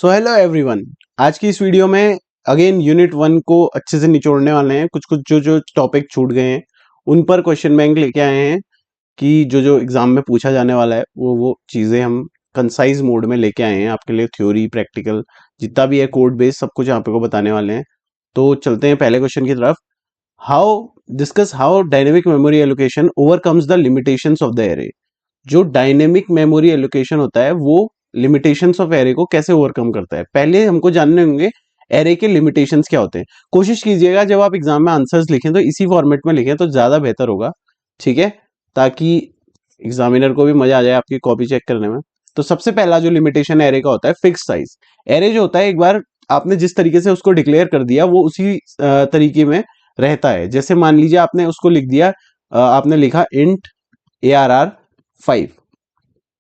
So hello everyone. आज की इस वीडियो में अगेन यूनिट 1 को अच्छे से निचोड़ने वाले हैं। कुछ कुछ जो जो टॉपिक छूट गए हैं उन पर क्वेश्चन बैंक लेके आए हैं कि जो जो एग्जाम में पूछा जाने वाला है वो चीज़ें हम कंसाइज मोड में लेके आए हैं आपके लिए। थ्योरी प्रैक्टिकल जितना भी है कोड बेस सब कुछ यहाँ पे को बताने वाले हैं। तो चलते हैं पहले क्वेश्चन की तरफ। How discuss how dynamic memory allocation overcomes the limitations of the array. जो डायनेमिक मेमोरी एलोकेशन होता है वो लिमिटेशंस ऑफ एरे को कैसे ओवरकम करता है। पहले हमको जानने होंगे एरे के लिमिटेशंस क्या होते हैं। कोशिश कीजिएगा जब आप एग्जाम में आंसर्स लिखें तो इसी फॉर्मेट में लिखें तो ज्यादा बेहतर होगा, ठीक है, ताकि एग्जामिनर को भी मजा आ जाए आपकी कॉपी चेक करने में। तो सबसे पहला जो लिमिटेशन एरे का होता है फिक्स साइज। एरे जो होता है एक बार आपने जिस तरीके से उसको डिक्लेयर कर दिया वो उसी तरीके में रहता है। जैसे मान लीजिए आपने उसको लिख दिया, आपने लिखा इंट ARR 5,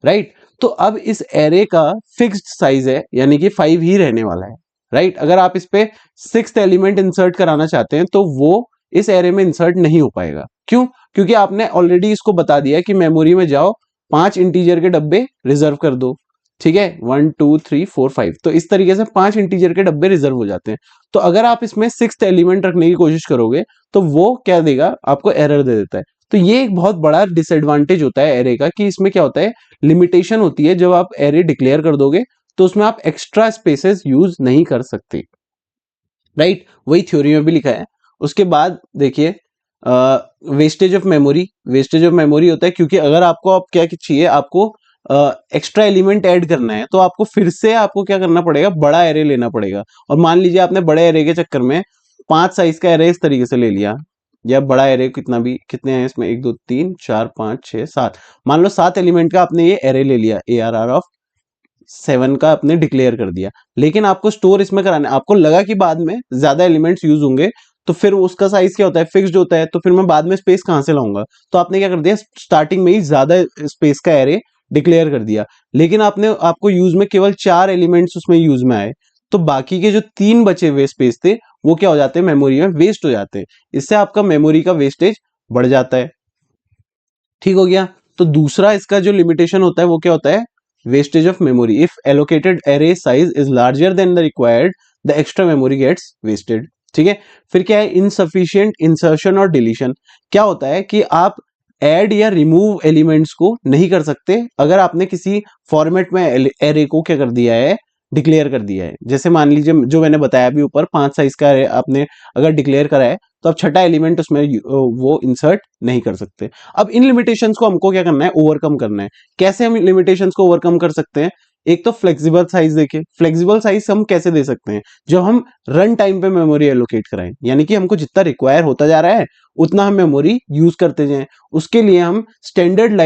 राइट। तो अब इस एरे का फिक्स्ड साइज है यानी कि 5 ही रहने वाला है, राइट। अगर आप इस पे 6th एलिमेंट इंसर्ट कराना चाहते हैं तो वो इस एरे में इंसर्ट नहीं हो पाएगा। क्यों? क्योंकि आपने ऑलरेडी इसको बता दिया कि मेमोरी में जाओ 5 इंटीजर के डब्बे रिजर्व कर दो, ठीक है, 1 2 3 4 5। तो इस तरीके से 5 इंटीजर के डब्बे रिजर्व हो जाते हैं। तो अगर आप इसमें 6th एलिमेंट रखने की कोशिश करोगे तो वो क्या देगा, आपको एरर दे देता है। तो ये एक बहुत बड़ा डिसएडवांटेज होता है एरे का कि इसमें क्या होता है, लिमिटेशन होती है। जब आप एरे डिक्लेयर कर दोगे तो उसमें आप एक्स्ट्रा स्पेसेस यूज नहीं कर सकते, राइट। वही थ्योरी में भी लिखा है। उसके बाद देखिए wastage of memory. Wastage of memory होता है क्योंकि अगर आपको आप क्या चाहिए, आपको एक्स्ट्रा एलिमेंट ऐड करना है तो आपको फिर से आपको क्या करना पड़ेगा, बड़ा एरे लेना पड़ेगा। और मान लीजिए आपने बड़े एरे के चक्कर में 5 साइज का एरे इस तरीके से ले लिया, या बड़ा एरे कितने हैं इसमें, 1 2 3 4 5 6 7, मान लो 7 एलिमेंट का आपने ये एरे ले लिया, ARR ऑफ 7 का आपने डिक्लेयर कर दिया। लेकिन आपको स्टोर इसमें कराना है, आपको लगा कि बाद में ज्यादा एलिमेंट्स यूज होंगे तो फिर उसका साइज क्या होता है, फिक्स्ड होता है। तो फिर मैं बाद में स्पेस कहां से लाऊंगा, तो आपने क्या कर दिया, स्टार्टिंग में ही ज्यादा स्पेस का एरे डिक्लेयर कर दिया। लेकिन आपको यूज में केवल 4 एलिमेंट्स उसमें यूज में आए, तो बाकी के जो 3 बचे हुए स्पेस थे वो क्या हो जाते हैं, मेमोरी में वेस्ट हो जाते हैं। इससे आपका मेमोरी का वेस्टेज बढ़ जाता है, ठीक हो गया। तो दूसरा इसका जो लिमिटेशन होता है वो क्या होता है, wastage of memory. If allocated array size is larger than the required the extra memory gets wasted, ठीक है। फिर क्या है, इनसफिशिएंट इंसर्शन और डिलीशन। क्या होता है कि आप ऐड या रिमूव एलिमेंट्स को नहीं कर सकते अगर आपने किसी फॉर्मेट में एरे को क्या कर दिया है, डिक्लेयर कर दिया है। जैसे मान लीजिए जो मैंने बताया अभी ऊपर 5 साइज का array आपने अगर डिक्लेयर करा है तो आप छठा एलिमेंट उसमें वो इंसर्ट नहीं कर सकते। अब इन लिमिटेशंस को हमको क्या करना है, ओवरकम करना है। कैसे हम लिमिटेशंस को ओवरकम कर सकते हैं, एक तो फ्लेक्सिबल साइज। देखिए फ्लेक्सिबल साइज हम कैसे दे सकते हैं, जब हम रन टाइम पे मेमोरी एलोकेट कराएं, यानी कि हमको जितना रिक्वायर होता जा रहा है उतना हम मेमोरी यूज करते जाएं। उसके लिए हम स्टैंडर्ड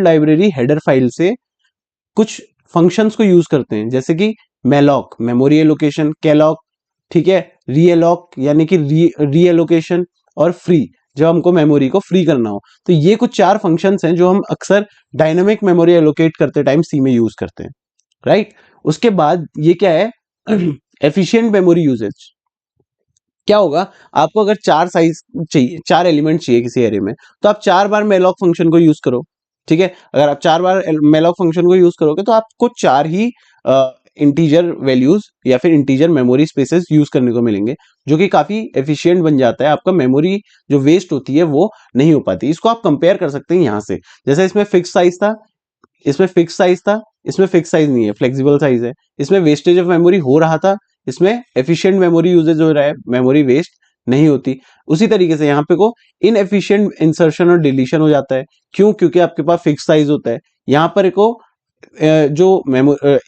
लाइब्रेरी हेडर फाइल से कुछ फंक्शंस को यूज करते हैं, जैसे कि मेलॉक मेमोरी एलोकेशन, कैलॉक, ठीक है, रीएलॉक यानी कि रीएलोकेशन, और फ्री जब हमको मेमोरी को फ्री करना हो। तो ये कुछ 4 फंक्शंस हैं जो हम अक्सर डायनेमिक मेमोरी एलोकेट करते टाइम सी में यूज करते हैं, राइट। उसके बाद ये क्या है, एफिशिएंट मेमोरी यूजेज। क्या होगा, आपको अगर 4 साइज चाहिए, 4 एलिमेंट चाहिए किसी एरे में, तो आप 4 बार मेलॉक फंक्शन को यूज करो, ठीक है। अगर आप 4 बार मेलॉक फंक्शन को यूज करोगे तो आपको 4 ही इंटीजर वैल्यूज या फिर इंटीजर मेमोरी स्पेसेस यूज करने को मिलेंगे, जो कि काफी एफिशिएंट बन जाता है। आपका मेमोरी जो वेस्ट होती है वो नहीं हो पाती। इसको आप कंपेयर कर सकते हैं यहाँ से, जैसे इसमें फिक्स साइज था, इसमें फिक्स साइज था, इसमें फिक्स साइज नहीं है, फ्लेक्सिबल साइज है। इसमें वेस्टेज ऑफ मेमोरी हो रहा था, इसमें एफिशिएंट मेमोरी यूजेज हो रहा है, मेमोरी वेस्ट नहीं होती। उसी तरीके से यहाँ पे को इनएफिशिएंट इंसर्शन और डिलीशन हो जाता है। क्यों? क्योंकि आपके पास फिक्स साइज होता है। यहाँ पर को जो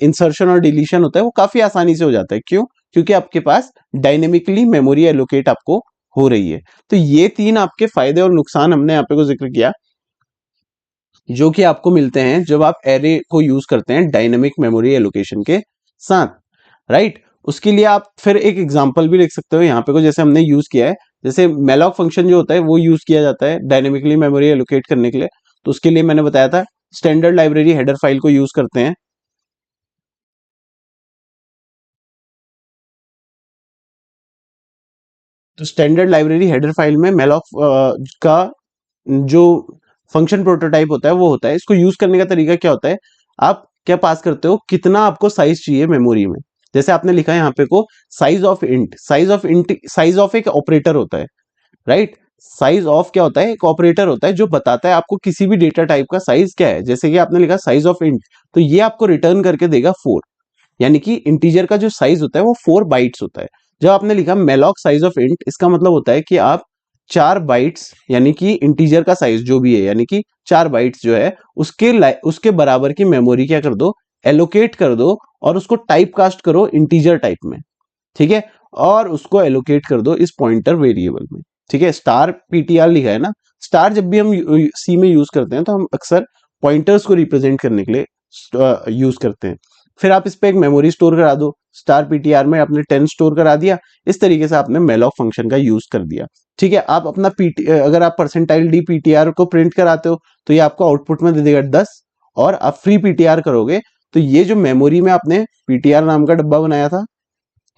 इंसर्शन और डिलीशन होता है वो काफी आसानी से हो जाता है। क्यों? क्योंकि आपके पास डायनेमिकली मेमोरी एलोकेट आपको हो रही है। तो ये 3 आपके फायदे और नुकसान हमने यहाँ पे को जिक्र किया, जो कि आपको मिलते हैं जब आप एरे को यूज करते हैं डायनेमिक मेमोरी एलोकेशन के साथ, राइट। उसके लिए आप फिर एक एग्जांपल भी लिख सकते हो यहाँ पे को, जैसे हमने यूज किया है। जैसे मेलॉक फंक्शन जो होता है वो यूज किया जाता है डायनेमिकली मेमोरी एलोकेट करने के लिए। तो उसके लिए मैंने बताया था स्टैंडर्ड लाइब्रेरी हेडर फाइल को यूज करते हैं। तो स्टैंडर्ड लाइब्रेरी हेडर फाइल में मेलॉक का जो फंक्शन प्रोटोटाइप होता है वो होता है। इसको यूज करने का तरीका क्या होता है, आप क्या पास करते हो, कितना आपको साइज चाहिए मेमोरी में। जैसे आपने लिखा है यहाँ पे को size of int, size of एक ऑपरेटर होता है, राइट। साइज ऑफ क्या होता है, एक ऑपरेटर होता है जो बताता है आपको किसी भी डेटा टाइप का साइज क्या है। जैसे कि आपने लिखा साइज ऑफ इंट, तो ये आपको रिटर्न करके देगा 4, यानी कि इंटीजर का जो साइज होता है वो 4 बाइट्स होता है। जब आपने लिखा मेलॉक साइज ऑफ इंट, इसका मतलब होता है कि आप 4 बाइट्स, यानी कि इंटीजर का साइज जो भी है, यानी कि 4 बाइट्स जो है उसके बराबर की मेमोरी क्या कर दो, एलोकेट कर दो, और उसको टाइप कास्ट करो इंटीजर टाइप में, ठीक है, और उसको एलोकेट कर दो इस पॉइंटर वेरिएबल में, ठीक है। स्टार पीटीआर लिखा है ना, स्टार जब भी हम सी में यूज करते हैं तो हम अक्सर पॉइंटर्स को रिप्रेजेंट करने के लिए यूज करते हैं। फिर आप इस पे एक मेमोरी स्टोर करा दो, स्टार पीटीआर में आपने 10 स्टोर करा दिया, इस तरीके से आपने मेलॉक फंक्शन का यूज कर दिया, ठीक है। आप अपना अगर आप परसेंटाइल डी पीटीआर को प्रिंट कराते हो तो ये आपको आउटपुट में दे देगा 10, और आप फ्री पीटीआर करोगे तो ये जो मेमोरी में आपने पीटीआर नाम का डब्बा बनाया था,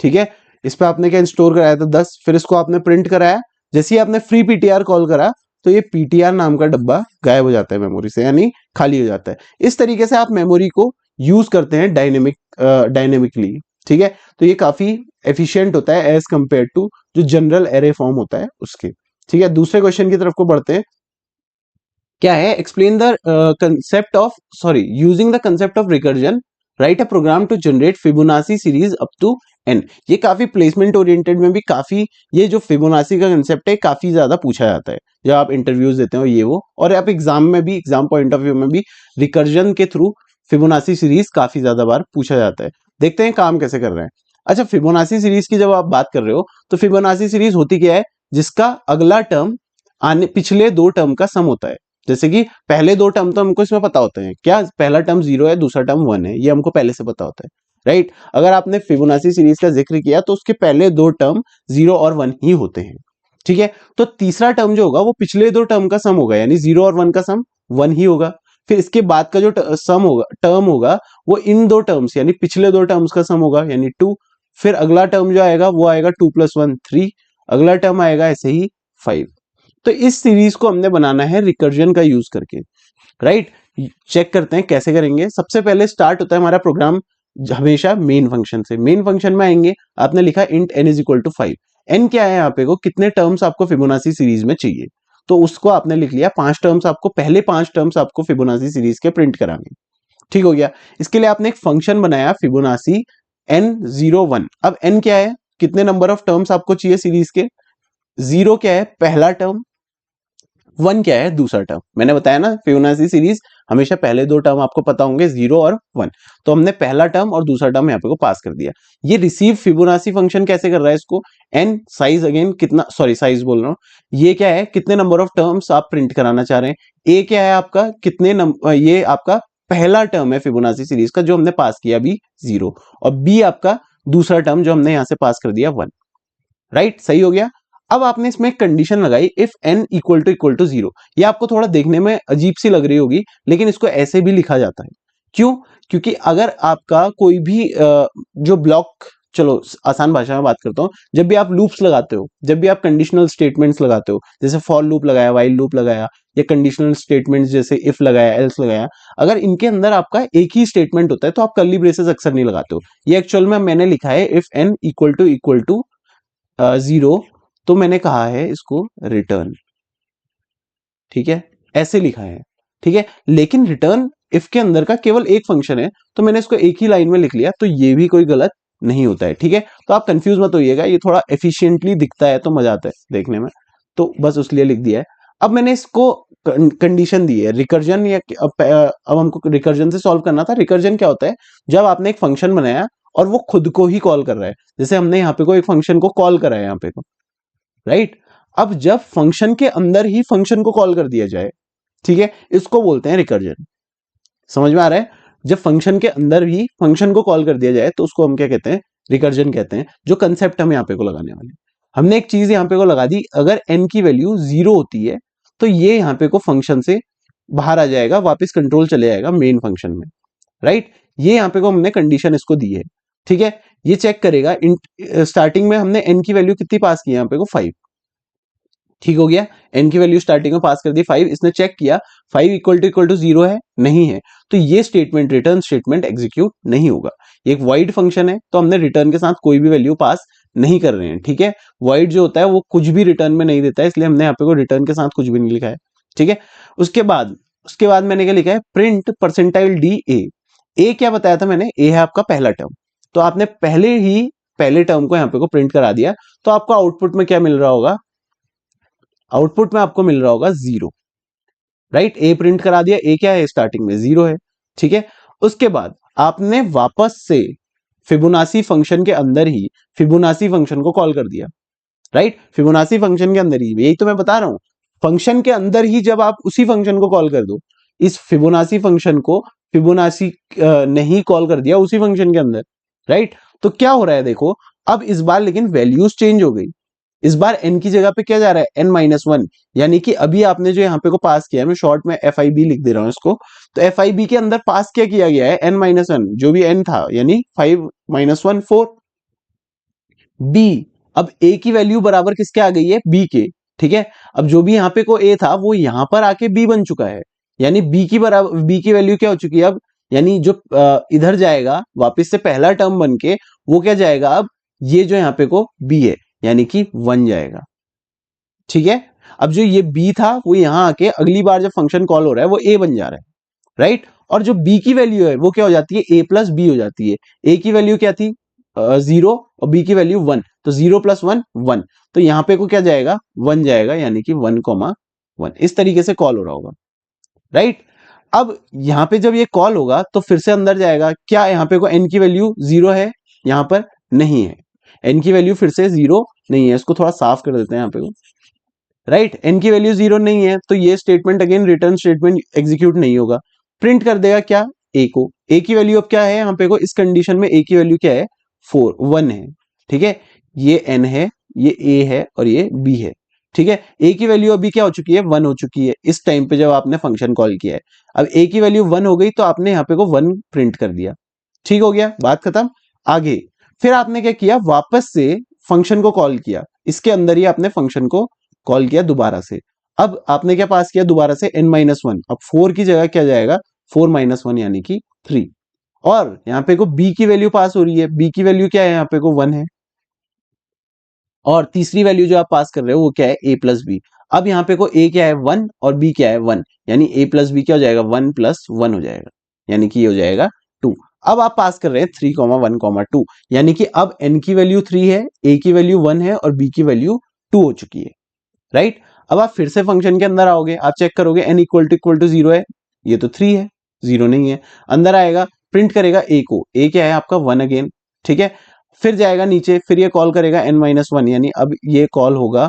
ठीक है, इस पे आपने क्या स्टोर कराया था 10, फिर इसको आपने प्रिंट कराया, जैसे ही आपने फ्री पीटीआर कॉल करा तो ये पीटीआर नाम का डब्बा गायब हो जाता है मेमोरी से, यानी खाली हो जाता है। इस तरीके से आप मेमोरी को यूज करते हैं डायनेमिकली, ठीक है। तो ये काफी एफिशिएंट होता है एज कंपेयर टू जो जनरल एरे फॉर्म होता है उसके, ठीक है। दूसरे क्वेश्चन की तरफ को बढ़ते हैं। क्या है, explain the concept of using the concept of recursion, write a program to generate Fibonacci series up to n. ये काफी प्लेसमेंट ओरिएंटेड में भी काफी, ये जो फिबोनाची का कंसेप्ट है काफी ज्यादा पूछा जाता है जब आप इंटरव्यूज देते हो ये वो, और आप एग्जाम में भी, एग्जाम पॉइंट ऑफ व्यू में भी रिकर्जन के थ्रू फिबोनाची सीरीज काफी ज्यादा बार पूछा जाता है। देखते हैं काम कैसे कर रहे हैं। अच्छा, फिबोनाची सीरीज की जब आप बात कर रहे हो तो फिबोनाची सीरीज होती क्या है, जिसका अगला टर्म आने पिछले दो टर्म का सम होता है। जैसे कि पहले दो टर्म तो हमको इसमें पता होते हैं, क्या पहला टर्म 0 है, दूसरा टर्म 1 है, ये हमको पहले से पता होता है, राइट। अगर आपने फिबोनाची सीरीज का जिक्र किया तो उसके पहले दो टर्म 0 और 1 ही होते हैं, ठीक है। तो तीसरा टर्म जो होगा वो पिछले दो टर्म का सम होगा, यानी 0 और 1 का सम 1 ही होगा। फिर इसके बाद का जो सम होगा, टर्म होगा, वो इन दो टर्म्स यानी पिछले दो टर्म्स का सम होगा, यानी 2। फिर अगला टर्म जो आएगा वो आएगा 2 + 1 3, अगला टर्म आएगा ऐसे ही 5। तो इस सीरीज को हमने बनाना है रिकर्जन का यूज करके, राइट। चेक करते हैं कैसे करेंगे। सबसे पहले स्टार्ट होता है हमारा प्रोग्राम हमेशा मेन फंक्शन से। मेन फंक्शन में आएंगे, आपने लिखा इंट n = 5। n क्या है यहाँ पे को, कितने टर्म्स आपको फिबोनाची सीरीज में चाहिए, तो उसको आपने लिख लिया 5 टर्म्स, आपको पहले 5 टर्म्स आपको फिबोनाची सीरीज के प्रिंट कराने, ठीक हो गया। इसके लिए आपने एक फंक्शन बनाया फिबोनाची n01। अब n क्या है, कितने नंबर ऑफ टर्म्स आपको चाहिए सीरीज के, 0 क्या है पहला टर्म, 1 क्या है दूसरा टर्म। मैंने बताया ना फिबोनाची सीरीज हमेशा पहले दो टर्म आपको पता होंगे, 0 और 1। तो हमने पहला टर्म और दूसरा टर्म यहाँ पे को पास कर दिया। ये रिसीव फिबोनाची फंक्शन कैसे कर रहा है इसको, n साइज, अगेन कितना, साइज बोल रहा हूँ, ये क्या है कितने नंबर ऑफ टर्म्स आप प्रिंट कराना चाह रहे हैं। a क्या है आपका, कितने नंबर, ये आपका पहला टर्म है फिबोनाची सीरीज का जो हमने पास किया अभी 0, और b आपका दूसरा टर्म जो हमने यहाँ से पास कर दिया 1, राइट, सही हो गया। अब आपने इसमें एक कंडीशन लगाई, इफ n = 0। ये आपको थोड़ा देखने में अजीब सी लग रही होगी, लेकिन इसको ऐसे भी लिखा जाता है। क्यों, क्योंकि अगर आपका कोई भी जो ब्लॉक, चलो आसान भाषा में बात करता हूं, जब भी आप लूप्स लगाते हो, जब भी आप कंडीशनल स्टेटमेंट्स लगाते हो, जैसे फॉर लूप लगाया, वाइल लूप लगाया, या कंडीशनल स्टेटमेंट्स जैसे इफ लगाया, एल्स लगाया, अगर इनके अंदर आपका एक ही स्टेटमेंट होता है तो आप कर्ली ब्रेसेस अक्सर नहीं लगाते हो। ये एक्चुअल में मैंने लिखा है इफ n = 0, तो मैंने कहा है इसको रिटर्न, ठीक है, ऐसे लिखा है, ठीक है। लेकिन रिटर्न इफ के अंदर का केवल एक फंक्शन है, तो मैंने इसको एक ही लाइन में लिख लिया, तो ये भी कोई गलत नहीं होता है, ठीक है। तो आप कंफ्यूज मत होइएगा, ये थोड़ा एफिशिएंटली दिखता है तो मजा आता है देखने में, तो बस उसलिए लिख दिया है। अब मैंने इसको कंडीशन दी है रिकर्जन, या अब हमको रिकर्जन से सॉल्व करना था। रिकर्जन क्या होता है, जब आपने एक फंक्शन बनाया और वो खुद को ही कॉल कर रहा है, जैसे हमने यहाँ पे को एक फंक्शन को कॉल करा है यहाँ पे को, राइट। अब जब फंक्शन के अंदर ही फंक्शन को कॉल कर दिया जाए, ठीक है, इसको बोलते हैं रिकर्जन। समझ में आ रहा है, जब फंक्शन के अंदर ही फंक्शन को कॉल कर दिया जाए तो उसको हम क्या कहते हैं, रिकर्जन कहते हैं। जो कंसेप्ट हम यहाँ पे को लगाने वाले, हमने एक चीज यहाँ पे को लगा दी, अगर n की वैल्यू 0 होती है तो ये यहाँ पे को फंक्शन से बाहर आ जाएगा, वापस कंट्रोल चले जाएगा मेन फंक्शन में, राइट। ये यहाँ पे को हमने कंडीशन इसको दी है, ठीक है। ये चेक करेगा, स्टार्टिंग में हमने n की वैल्यू कितनी पास की है यहाँ पे को 5, ठीक हो गया। n की वैल्यू स्टार्टिंग में पास कर दी 5, इसने चेक किया 5 इक्वल टू 0 है, नहीं है, तो ये स्टेटमेंट रिटर्न स्टेटमेंट एग्जीक्यूट नहीं होगा। ये एक वॉइड फंक्शन है, तो हमने रिटर्न के साथ कोई भी वैल्यू पास नहीं कर रहे हैं, ठीक है। वॉइड जो होता है वो कुछ भी रिटर्न में नहीं देता है, इसलिए हमने यहाँ पे को रिटर्न के साथ कुछ भी नहीं लिखा है, ठीक है। उसके बाद मैंने क्या लिखा है, प्रिंट परसेंटाइल डी ए क्या बताया था मैंने, ए है आपका पहला टर्म, तो आपने पहले टर्म को यहाँ पे को प्रिंट करा दिया, तो आपको आउटपुट में क्या मिल रहा होगा, आउटपुट में आपको मिल रहा होगा 0, राइट। ए प्रिंट करा दिया, ए क्या है स्टार्टिंग में 0 है, ठीक है। उसके बाद आपने वापस से फिबोनाची फंक्शन के अंदर ही फिबोनाची फंक्शन को कॉल कर दिया, राइट। फिबोनाची फंक्शन के अंदर ही, यही तो मैं बता रहा हूं, फंक्शन के अंदर ही जब आप उसी फंक्शन को कॉल कर दो, इस फिबोनाची फंक्शन को फिबोनाची नहीं कॉल कर दिया उसी फंक्शन के अंदर, राइट। तो क्या हो रहा है देखो, अब इस बार लेकिन वैल्यूज चेंज हो गई, इस बार n की जगह पे क्या जा रहा है, n-1, यानी कि अभी आपने जो यहाँ पे को पास किया है, मैं शॉर्ट में FIB लिख दे रहा हूं इसको, तो FIB के अंदर पास क्या किया गया है, n-1, जो भी n था, यानी 5 - 1 4, b, अब a की वैल्यू बराबर किसके आ गई है, b के, ठीक है। अब जो भी यहाँ पे को a था वो यहां पर आके b बन चुका है, यानी b की बराबर, b की वैल्यू क्या हो चुकी है अब, यानी जो इधर जाएगा वापस से पहला टर्म बन के, वो क्या जाएगा अब, ये जो यहाँ पे को b है, यानी कि 1 जाएगा, ठीक है। अब जो ये b था वो यहां आके अगली बार जब फंक्शन कॉल हो रहा है वो a बन जा रहा है, राइट। और जो b की वैल्यू है वो क्या हो जाती है, a प्लस b हो जाती है। a की वैल्यू क्या थी, 0, और b की वैल्यू 1, तो 0 + 1 1, तो यहाँ पे को क्या जाएगा, 1 जाएगा, यानी कि 1,1 इस तरीके से कॉल हो रहा होगा, राइट। अब यहाँ पे जब ये कॉल होगा तो फिर से अंदर जाएगा, क्या यहाँ पे को n की वैल्यू 0 है, यहाँ पर नहीं है, n की वैल्यू फिर से 0 नहीं है, इसको थोड़ा साफ कर देते हैं यहाँ पे को, राइट। n की वैल्यू 0 नहीं है, तो ये statement again return statement execute नहीं होगा। प्रिंट कर देगा क्या, a को, a की वैल्यू अब क्या है यहाँ पे को, इस कंडीशन में a की वैल्यू क्या है, 1 है, ठीक है। ये n है, ये a है और ये b है, ठीक है। a की वैल्यू अभी क्या हो चुकी है, 1 हो चुकी है इस टाइम पे जब आपने फंक्शन कॉल किया है। अब a की वैल्यू 1 हो गई तो आपने यहाँ पे को 1 प्रिंट कर दिया, ठीक हो गया, बात खत्म। आगे फिर आपने क्या किया, वापस से फंक्शन को कॉल किया, इसके अंदर ही आपने फंक्शन को कॉल किया दोबारा से। अब आपने क्या पास किया दोबारा से, n-1, अब 4 की जगह क्या जाएगा, 4 - 1 यानी कि 3, और यहाँ पे को b की वैल्यू पास हो रही है, b की वैल्यू क्या है, यहाँ पे को 1 है, और तीसरी वैल्यू जो आप पास कर रहे हो वो क्या है, a + b। अब यहाँ पे को a क्या है 1 और b क्या है 1, यानी a + b क्या हो जाएगा, 1 + 1 हो जाएगा, यानी कि ये हो जाएगा 2। अब आप पास कर रहे हैं 3, 1, 2, यानी कि अब n की वैल्यू 3 है, a की वैल्यू 1 है और b की वैल्यू 2 हो चुकी है, राइट। अब आप फिर से फंक्शन के अंदर आओगे, आप चेक करोगे n = 0 है, ये तो 3 है, 0 नहीं है। अंदर आएगा, प्रिंट करेगा a को, a क्या है आपका 1 अगेन, ठीक है। फिर जाएगा नीचे, फिर ये कॉल करेगा n-1, यानी अब ये कॉल होगा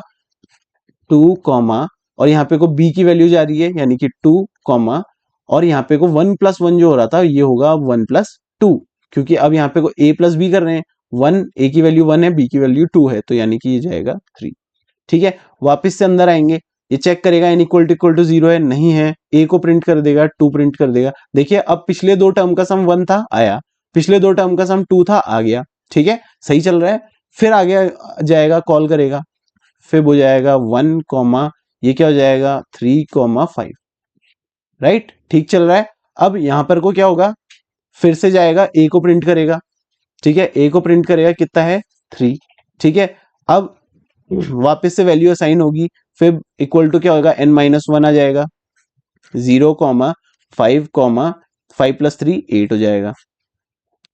2 कॉमा, और यहाँ पे को b की वैल्यू जा रही है, यानी कि 2 कॉमा, और यहाँ पे को 1 + 1 जो हो रहा था ये होगा 1 + 2, क्योंकि अब यहाँ पे को a + b कर रहे हैं, 1, a की वैल्यू 1 है, b की वैल्यू 2 है, तो यानी कि ये जाएगा 3, ठीक है। वापस से अंदर आएंगे, ये चेक करेगा n = 0 है, नहीं है, a को प्रिंट कर देगा, 2 प्रिंट कर देगा। देखिए अब पिछले दो टर्म का सम 1 था, आया, पिछले दो टर्म का सम 2 था, आ गया, ठीक है, सही चल रहा है। फिर आगे जाएगा, कॉल करेगा, फिर हो जाएगा 1 कॉमा, ये क्या हो जाएगा 3,5, राइट, ठीक चल रहा है। अब यहां पर को क्या होगा, फिर से जाएगा, a को प्रिंट करेगा, ठीक है, a को प्रिंट करेगा, कितना है 3, ठीक है। अब वापस से वैल्यू असाइन होगी, फिर इक्वल टू क्या होगा, n-1 आ जाएगा, 0 5 5 + 3 8 हो जाएगा,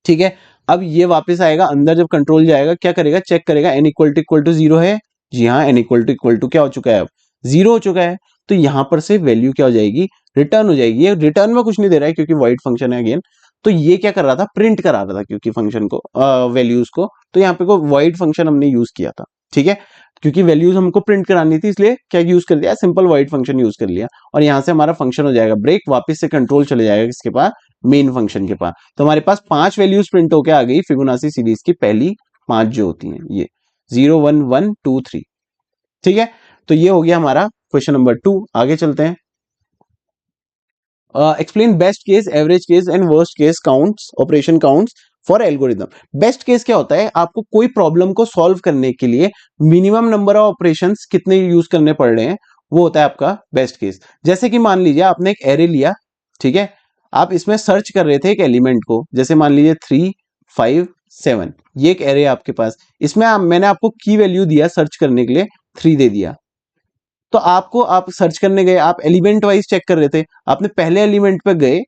ठीक है। अब ये वापस आएगा अंदर, जब कंट्रोल जाएगा क्या करेगा, चेक करेगा n = 0 है, जी हाँ, n = क्या हो चुका है, अब 0 हो चुका है, तो यहां पर से वैल्यू क्या हो जाएगी, रिटर्न हो जाएगी। ये रिटर्न में कुछ नहीं दे रहा है क्योंकि वॉइड फंक्शन है अगेन, तो ये क्या कर रहा था, प्रिंट करा रहा था, क्योंकि फंक्शन को वैल्यूज को, तो यहाँ पे को वॉइड फंक्शन हमने यूज किया था, ठीक है, क्योंकि वैल्यूज हमको प्रिंट करानी थी, इसलिए क्या यूज कर लिया, सिंपल वॉइड फंक्शन यूज कर लिया, और यहाँ से हमारा फंक्शन हो जाएगा ब्रेक, वापस से कंट्रोल चले जाएगा किसके पास, मेन फंक्शन के पास। तो हमारे पास 5 वैल्यूज प्रिंट होके आ गई फिबोनाची सीरीज की पहली 5 जो होती हैं, ये 0 1 1 2 3, ठीक है। तो ये हो गया हमारा क्वेश्चन नंबर 2। आगे चलते हैं। Explain best case, average case and worst case counts, operation counts for algorithm. Best case क्या होता है, आपको कोई प्रॉब्लम को सॉल्व करने के लिए मिनिमम नंबर ऑफ ऑपरेशंस कितने यूज करने पड़ रहे हैं, वो होता है आपका बेस्ट केस। जैसे कि मान लीजिए आपने एक एरे लिया, ठीक है, आप इसमें सर्च कर रहे थे एक एलिमेंट को, जैसे मान लीजिए 3 5 7, ये एक एरे आपके पास, इसमें मैंने आपको की वैल्यू दिया सर्च करने के लिए, 3 दे दिया। तो आपको, आप सर्च करने गए, आप एलिमेंट वाइज चेक कर रहे थे, आपने पहले एलिमेंट पे गए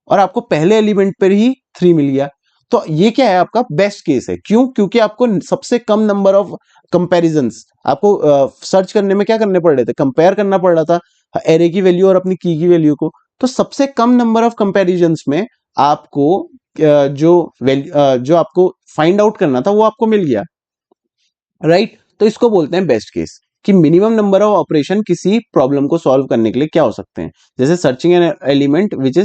और आपको पहले एलिमेंट पर ही 3 मिल गया। तो ये क्या है, आपका बेस्ट केस है। क्यों? क्योंकि आपको सबसे कम नंबर ऑफ कंपैरिजंस, आपको सर्च करने में क्या करने पड़ रहे थे, कंपेयर करना पड़ रहा था एरे की वैल्यू और अपनी की वैल्यू को। तो सबसे कम नंबर ऑफ कंपैरिजंस में आपको जो आपको फाइंड आउट करना था वो आपको मिल गया, राइट। तो इसको बोलते हैं बेस्ट केस, कि मिनिमम नंबर ऑफ ऑपरेशन किसी प्रॉब्लम को सॉल्व करने के लिए क्या हो सकते हैं। जैसे searching an element which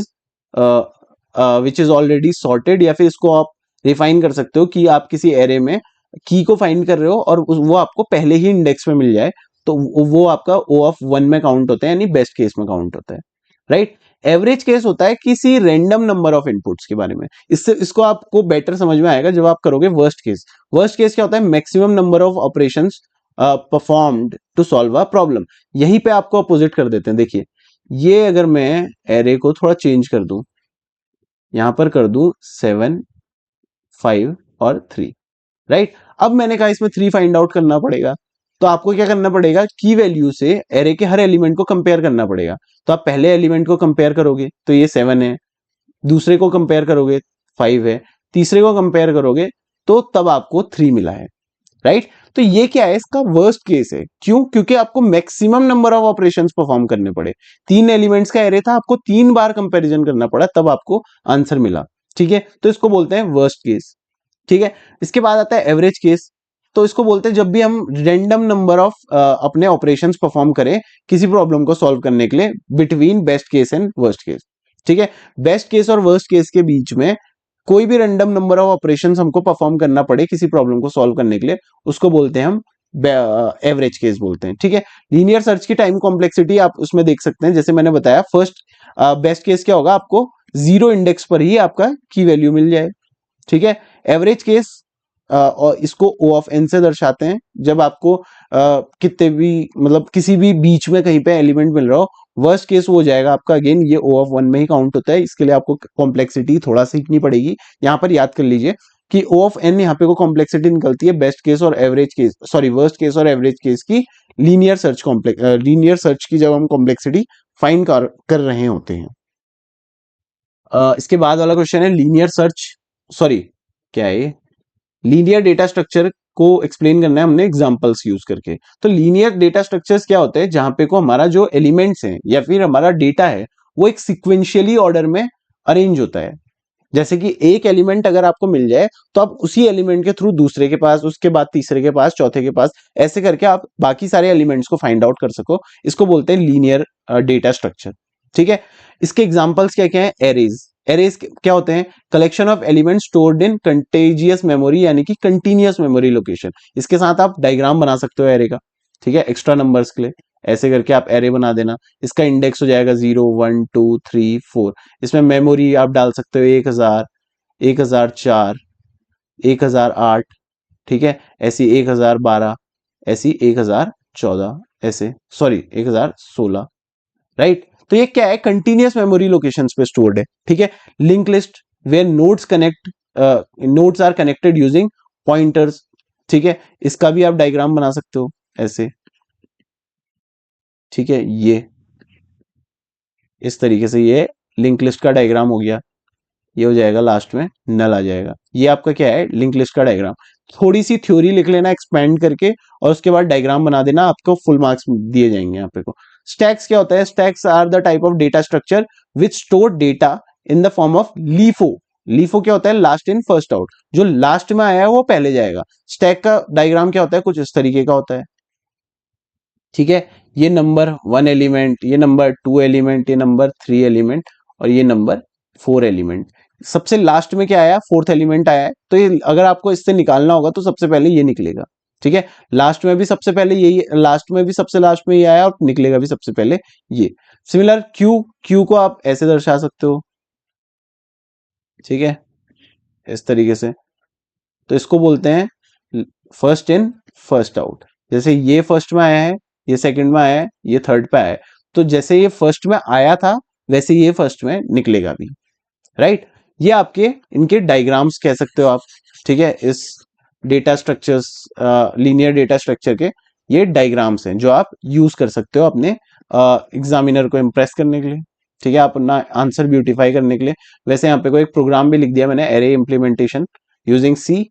is already sorted, या फिर इसको आप रिफाइन कर सकते हो कि आप किसी एरे में की को फाइंड कर रहे हो और वो आपको पहले ही इंडेक्स में मिल जाए, तो वो आपका O ऑफ 1 में काउंट होता है, यानी बेस्ट केस में काउंट होता है, राइट। एवरेज केस होता है किसी रैंडम नंबर ऑफ इनपुट्स के बारे में। इसको आपको बेटर समझ में आएगा जब आप करोगे वर्स्ट केस। वर्स्ट केस क्या होता है, maximum number of operations performed to solve a problem. यहीं पे आपको अपोजिट कर देते हैं। देखिए, ये अगर मैं एरे को थोड़ा चेंज कर दूं, यहां पर कर दूं 7 5 और 3, राइट। अब मैंने कहा इसमें 3 फाइंड आउट करना पड़ेगा, तो आपको क्या करना पड़ेगा, की वैल्यू से एरे के हर एलिमेंट को कंपेयर करना पड़ेगा। तो आप पहले एलिमेंट को कंपेयर करोगे तो ये 7 है, दूसरे को कंपेयर करोगे 5 है, तीसरे को कंपेयर करोगे तो तब आपको 3 मिला है, राइट। तो ये क्या है, इसका वर्स्ट केस है। क्यों? क्योंकि आपको maximum number of operations perform करने पड़े। 3 एलिमेंट्स का एरे था, आपको 3 बार कंपैरिजन करना पड़ा, तब आपको आंसर मिला, ठीक है। तो इसको बोलते हैं वर्स्ट केस, ठीक है। इसके बाद आता है एवरेज केस। तो इसको बोलते हैं जब भी हम रैंडम नंबर ऑफ अपने ऑपरेशंस परफॉर्म करें किसी प्रॉब्लम को सॉल्व करने के लिए, between best case and worst case, ठीक है। बेस्ट केस और वर्स्ट केस के बीच में कोई भी रैंडम नंबर ऑफ ऑपरेशंस हमको परफॉर्म करना पड़े किसी प्रॉब्लम को सॉल्व करने के लिए, उसको बोलते हैं हम एवरेज केस बोलते हैं, ठीक है। लीनियर सर्च की टाइम कॉम्प्लेक्सिटी आप उसमें देख सकते हैं, जैसे मैंने बताया फर्स्ट बेस्ट केस क्या होगा, आपको 0 इंडेक्स पर ही आपका की वैल्यू मिल जाए, ठीक है। एवरेज केस और इसको O ऑफ n से दर्शाते हैं, जब आपको कितने भी, मतलब किसी भी बीच में कहीं पे एलिमेंट मिल रहा हो। वर्स्ट केस हो जाएगा आपका, अगेन ये O ऑफ 1 में ही काउंट होता है, इसके लिए आपको कॉम्प्लेक्सिटी थोड़ा सीखनी पड़ेगी। यहाँ पर याद कर लीजिए कि O ऑफ n यहाँ पे को कॉम्प्लेक्सिटी निकलती है बेस्ट केस और average case, sorry worst case और एवरेज केस की लीनियर सर्च की जब हम कॉम्प्लेक्सिटी फाइंड कर रहे होते हैं। इसके बाद वाला क्वेश्चन है लीनियर सर्च, सॉरी क्या है, लीनियर डेटा स्ट्रक्चर को एक्सप्लेन करना है हमने एग्जांपल्स यूज करके। तो लीनियर डेटा स्ट्रक्चर्स क्या होते हैं, जहां पे को हमारा जो एलिमेंट्स हैं या फिर हमारा डेटा है वो एक सिक्वेंशियली ऑर्डर में अरेंज होता है। जैसे कि एक एलिमेंट अगर आपको मिल जाए तो आप उसी एलिमेंट के थ्रू दूसरे के पास, उसके बाद तीसरे के पास, चौथे के पास, ऐसे करके आप बाकी सारे एलिमेंट्स को फाइंड आउट कर सको। इसको बोलते हैं लीनियर डेटा स्ट्रक्चर, ठीक है। इसके एग्जांपल्स क्या क्या है, एरेज। एरेज क्या होते हैं, collection of elements stored in contagious memory, यानी कि कंटिन्यूअस मेमोरी लोकेशन। इसके साथ आप डायग्राम बना सकते हो एरे का, ठीक है, एक्स्ट्रा नंबर्स के लिए। ऐसे करके आप एरे बना देना, इसका इंडेक्स हो जाएगा 0 1 2 3 4। इसमें मेमोरी आप डाल सकते हो 1000, 1004, 1008, ठीक है, ऐसी 1012, ऐसी 1014, ऐसे सॉरी 1016, राइट। तो ये क्या है, कंटिन्यूअस मेमोरी लोकेशंस पे स्टोर्ड है, ठीक है। Link list where nodes are connected using pointers, ठीक है। इसका भी आप डायग्राम बना सकते हो ऐसे, ठीक है। ये इस तरीके से ये लिंक लिस्ट का डायग्राम हो गया, ये हो जाएगा लास्ट में नल आ जाएगा। ये आपका क्या है, लिंक लिस्ट का डायग्राम। थोड़ी सी थ्योरी लिख लेना एक्सपेंड करके और उसके बाद डायग्राम बना देना, आपको फुल मार्क्स दिए जाएंगे यहाँ पे को। स्टैक्स क्या होता है, stacks are the type of data structure which store data in the form of LIFO. LIFO क्या होता है, लास्ट इन फर्स्ट आउट, जो लास्ट में आया है वो पहले जाएगा। स्टैक का डायग्राम क्या होता है, कुछ इस तरीके का होता है, ठीक है। ये नंबर 1 एलिमेंट, ये नंबर 2 एलिमेंट, ये नंबर 3 एलिमेंट और ये नंबर 4 एलिमेंट। सबसे लास्ट में क्या आया, 4th एलिमेंट आया है, तो ये अगर आपको इससे निकालना होगा तो सबसे पहले ये निकलेगा, ठीक है। लास्ट में भी सबसे पहले यही, लास्ट में भी सबसे लास्ट में ये आया और निकलेगा भी सबसे पहले ये। सिमिलर क्यू, क्यू को आप ऐसे दर्शा सकते हो, ठीक है। इस तरीके से। तो इसको बोलते हैं फर्स्ट इन फर्स्ट आउट। जैसे ये फर्स्ट में आया है, ये सेकंड में आया है, ये थर्ड पे आया है, तो जैसे ये फर्स्ट में आया था वैसे ये फर्स्ट में निकलेगा भी, राइट। ये आपके इनके डायग्राम्स कह सकते हो आप, ठीक है। इस data structures, linear data structure के ये डायग्राम्स हैं जो आप यूज कर सकते हो अपने एग्जामिनर को इम्प्रेस करने के लिए, ठीक है, आप अपना आंसर ब्यूटीफाई करने के लिए। वैसे यहाँ पे कोई एक प्रोग्राम भी लिख दिया मैंने, एरे इम्प्लीमेंटेशन यूजिंग सी।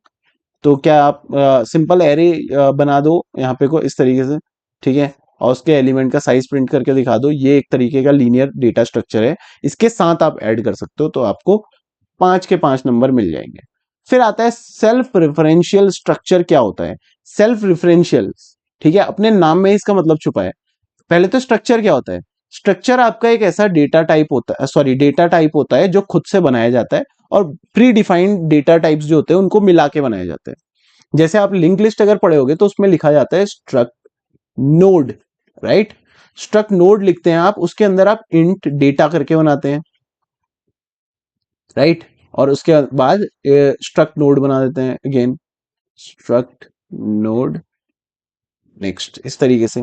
तो क्या आप सिंपल एरे बना दो यहाँ पे को इस तरीके से, ठीक है, और उसके एलिमेंट का साइज प्रिंट करके दिखा दो। ये एक तरीके का लीनियर डेटा स्ट्रक्चर है, इसके साथ आप ऐड कर सकते हो, तो आपको 5 के 5 नंबर मिल जाएंगे। फिर आता है सेल्फ रेफरेंशियल स्ट्रक्चर। क्या होता है सेल्फ रेफरेंशियल? ठीक है, अपने नाम में इसका मतलब छुपा है। पहले तो स्ट्रक्चर क्या होता है? स्ट्रक्चर आपका एक ऐसा डेटा टाइप होता है, सॉरी डेटा टाइप होता है जो खुद से बनाया जाता है, और प्री डिफाइंड डेटा टाइप्स जो होते हैं उनको मिला के बनाए जाते हैं। जैसे आप लिंक लिस्ट अगर पढ़े होगे तो उसमें लिखा जाता है struct node, right. Struct node लिखते हैं आप, उसके अंदर आप इंट डेटा करके बनाते हैं, राइट। और उसके बाद स्ट्रक्ट नोड बना देते हैं, अगेन स्ट्रक्ट नोड नेक्स्ट, इस तरीके से,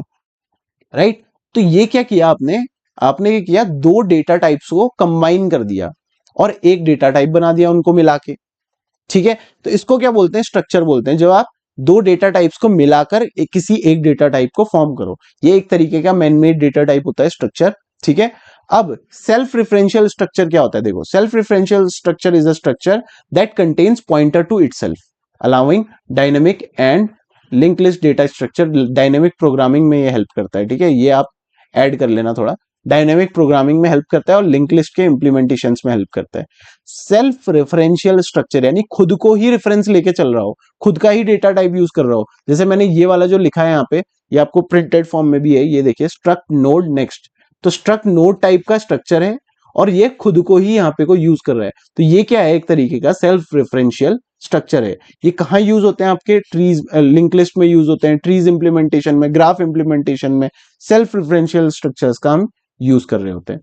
राइट। तो ये क्या किया आपने? आपने ये किया, दो डेटा टाइप्स को कंबाइन कर दिया और एक डेटा टाइप बना दिया उनको मिला के, ठीक है। तो इसको क्या बोलते हैं? स्ट्रक्चर बोलते हैं। जब आप दो डेटा टाइप्स को मिलाकर किसी एक डेटा टाइप को फॉर्म करो, ये एक तरीके का मैन मेड डेटा टाइप होता है स्ट्रक्चर, ठीक है। अब सेल्फ रेफरेंशियल स्ट्रक्चर क्या होता है? देखो, self referential structure is a structure that contains pointer to itself, allowing dynamic and link list data structure. Dynamic programming में ये हेल्प करता है, ठीक है, ये आप ऐड कर लेना थोड़ा। डायनेमिक प्रोग्रामिंग में हेल्प करता है और लिंक लिस्ट के इंप्लीमेंटेशन में हेल्प करता है। सेल्फ रेफरेंशियल स्ट्रक्चर यानी खुद को ही रेफरेंस लेके चल रहा हो, खुद का ही डेटा टाइप यूज कर रहा हो। जैसे मैंने ये वाला जो लिखा है यहाँ पे, ये आपको प्रिंटेड फॉर्म में भी है, ये देखिए स्ट्रक्ट नोड नेक्स्ट। तो स्ट्रक्ट नोड टाइप का स्ट्रक्चर है और ये खुद को ही यहाँ पे को यूज कर रहा है। तो ये क्या है? एक तरीके का सेल्फ रेफरेंशियल स्ट्रक्चर है। ये कहाँ यूज होते हैं? आपके ट्रीज, लिंक लिस्ट में यूज होते हैं, ट्रीज इंप्लीमेंटेशन में, ग्राफ इंप्लीमेंटेशन में सेल्फ रेफरेंशियल स्ट्रक्चर्स का हम यूज कर रहे होते हैं।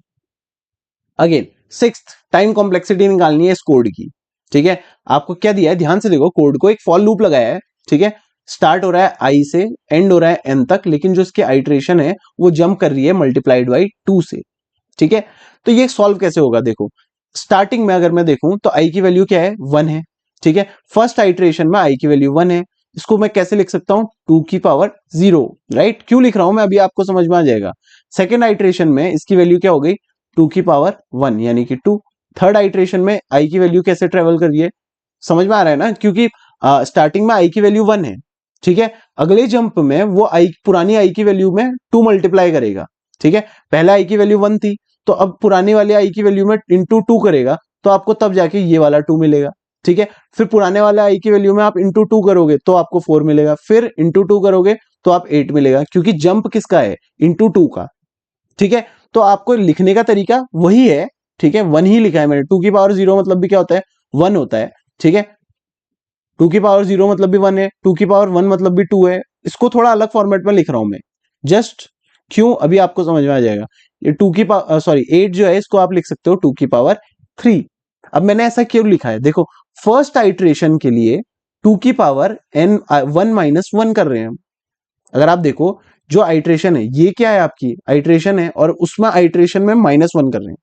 अगेन सिक्स्थ, टाइम कॉम्प्लेक्सिटी निकालनी है इस कोड की, ठीक है। आपको क्या दिया है? ध्यान से देखो, कोड को एक फॉर लूप लगाया है, ठीक है। स्टार्ट हो रहा है आई से, एंड हो रहा है एन तक, लेकिन जो इसकी आइट्रेशन है वो जंप कर रही है मल्टीप्लाइड बाई 2 से, ठीक है। तो ये सॉल्व कैसे होगा? देखो, स्टार्टिंग में अगर मैं देखूं तो आई की वैल्यू क्या है? 1 है, ठीक है। फर्स्ट आइट्रेशन में आई की वैल्यू 1 है, इसको मैं कैसे लिख सकता हूं? 2 की पावर 0, राइट। क्यों लिख रहा हूं मैं, अभी आपको समझ में आ जाएगा। सेकेंड आइट्रेशन में इसकी वैल्यू क्या हो गई? 2 की पावर 1 यानी कि 2। थर्ड आइट्रेशन में आई की वैल्यू कैसे ट्रेवल कर रही है? समझ में आ रहा है ना, क्योंकि स्टार्टिंग में आई की वैल्यू 1 है, ठीक है। अगले जंप में वो आई, पुरानी आई की वैल्यू में 2 मल्टीप्लाई करेगा, ठीक है। पहले आई की वैल्यू 1 थी, तो अब पुरानी वाली आई की वैल्यू में इंटू 2 करेगा, तो आपको तब जाके ये वाला 2 मिलेगा, ठीक है। फिर पुराने वाले आई की वैल्यू में आप इंटू 2 करोगे तो आपको 4 मिलेगा, फिर इंटू 2 करोगे तो आप 8 मिलेगा, क्योंकि जंप किसका है? इंटू 2 का, ठीक है। तो आपको लिखने का तरीका वही है, ठीक है। 1 ही लिखा है मैंने। 2 की पावर 0 मतलब भी क्या होता है? 1 होता है, ठीक है। 2 की पावर 0 मतलब भी 1 है, 2 की पावर 1 मतलब भी 2 है। इसको थोड़ा अलग फॉर्मेट में लिख रहा हूं मैं, जस्ट क्यों, अभी आपको समझ में आ जाएगा। ये 2 की पावर, सॉरी 8 जो है, इसको आप लिख सकते हो 2 की पावर 3। अब मैंने ऐसा क्यों लिखा है? देखो, फर्स्ट आइट्रेशन के लिए 2 की पावर n 1 माइनस 1 कर रहे हैं हम। अगर आप देखो, जो आइट्रेशन है ये क्या है? आपकी आइट्रेशन है, और उसमें आइट्रेशन में -1 कर रहे हैं,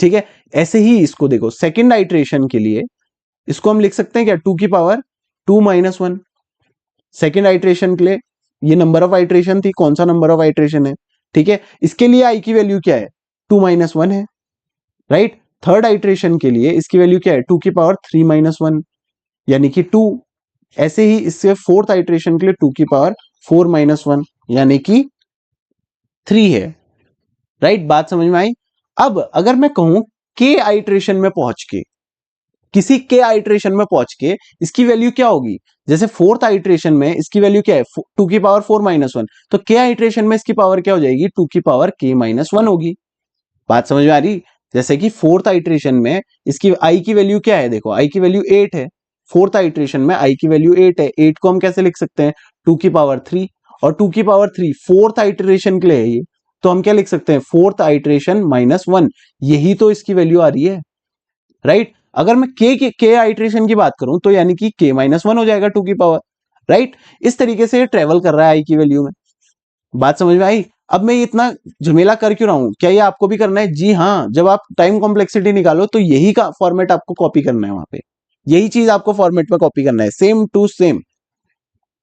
ठीक है। ऐसे ही इसको देखो, सेकेंड आइट्रेशन के लिए इसको हम लिख सकते हैं क्या? 2 की पावर 2 माइनस 1। सेकेंड आइट्रेशन के लिए ये नंबर ऑफ आइट्रेशन थी, कौन सा नंबर ऑफ आइट्रेशन है, ठीक है। इसके लिए आई की वैल्यू क्या है? 2 माइनस 1 है, राइट। थर्ड आइट्रेशन के लिए इसकी वैल्यू क्या है? 2 की पावर 3 माइनस 1 यानी कि 2। ऐसे ही इससे फोर्थ आइट्रेशन के लिए 2 की पावर 4 माइनस 1 यानी कि 3 है, राइट। बात समझ में आई? अब अगर मैं कहूं के आइट्रेशन में पहुंच के, किसी के आइट्रेशन में पहुंच के इसकी वैल्यू क्या होगी? जैसे फोर्थ आइट्रेशन में इसकी वैल्यू क्या है? 2 की पावर 4 माइनस 1, तो के आइट्रेशन में इसकी पावर क्या हो जाएगी? 2 की पावर के माइनस 1 होगी। बात समझ में आ रही? जैसे कि फोर्थ आइट्रेशन में इसकी आई की वैल्यू क्या है? देखो, आई की वैल्यू 8 है, फोर्थ आइट्रेशन में आई की वैल्यू 8 है। 8 को हम कैसे लिख सकते हैं? 2 की पावर 3, और 2 की पावर 3 फोर्थ आइट्रेशन के लिए है ये, तो हम क्या लिख सकते हैं? फोर्थ आइट्रेशन माइनस 1, यही तो इसकी वैल्यू आ रही है, राइट। अगर मैं के आइट्रेशन की बात करूं तो यानी कि k-1 हो जाएगा 2 की पावर, राइट। इस तरीके से ट्रेवल कर रहा है आई की वैल्यू में। बात समझ में आई? अब मैं इतना झमेला कर क्यों रहा हूं? क्या ये आपको भी करना है? जी हाँ, जब आप टाइम कॉम्प्लेक्सिटी निकालो तो यही का फॉर्मेट आपको कॉपी करना है, वहां पे यही चीज आपको फॉर्मेट में कॉपी करना है, सेम टू सेम,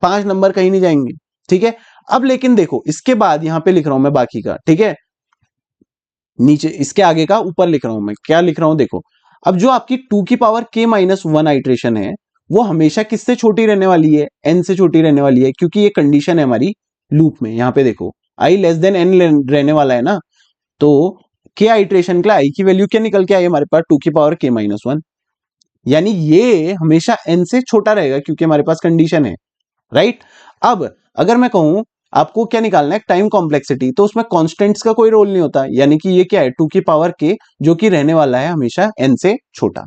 5 नंबर कहीं नहीं जाएंगे, ठीक है। अब लेकिन देखो इसके बाद यहां पे लिख रहा हूं मैं बाकी का, ठीक है, नीचे इसके आगे का ऊपर लिख रहा हूं मैं, क्या लिख रहा हूं देखो। अब जो आपकी 2 की पावर k-1 आइट्रेशन है वो हमेशा किससे छोटी रहने वाली है? n से छोटी रहने वाली है, क्योंकि ये कंडीशन है हमारी लूप में। यहां पे देखो i लेस देन n रहने वाला है ना, तो k आइट्रेशन के लिए i की वैल्यू क्या निकल के आई हमारे पास? 2 की पावर k-1, यानी ये हमेशा n से छोटा रहेगा क्योंकि हमारे पास कंडीशन है, राइट। अब अगर मैं कहूं आपको क्या निकालना है? टाइम कॉम्प्लेक्सिटी, तो उसमें कांस्टेंट्स का कोई रोल नहीं होता, यानी कि ये क्या है? 2 की पावर k, जो कि रहने वाला है हमेशा n से छोटा,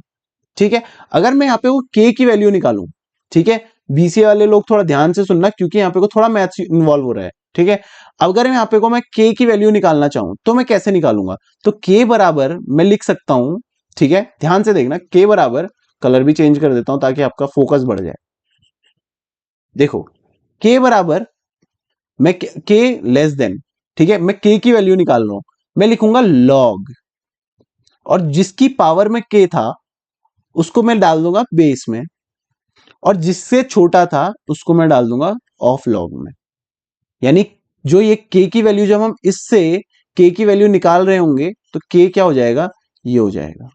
ठीक है। अगर मैं यहाँ पे वो k की वैल्यू निकालूं, ठीक है, बीसीए वाले लोग थोड़ा ध्यान से सुनना क्योंकि यहाँ पे को थोड़ा मैथ्स इन्वॉल्व हो रहा है, ठीक है। अगर मैं यहाँ पे को मैं k की वैल्यू निकालना चाहूं तो मैं कैसे निकालूंगा? तो k बराबर मैं लिख सकता हूं, ठीक है, ध्यान से देखना, k बराबर, कलर भी चेंज कर देता हूं ताकि आपका फोकस बढ़ जाए। देखो k बराबर, मैं k लेस देन, ठीक है, मैं k की वैल्यू निकाल रहा हूं, मैं लिखूंगा log, और जिसकी पावर में k था उसको मैं डाल दूंगा बेस में, और जिससे छोटा था उसको मैं डाल दूंगा ऑफ लॉग में। यानी जो ये k की वैल्यू, जब हम इससे k की वैल्यू निकाल रहे होंगे तो k क्या हो जाएगा? ये हो जाएगा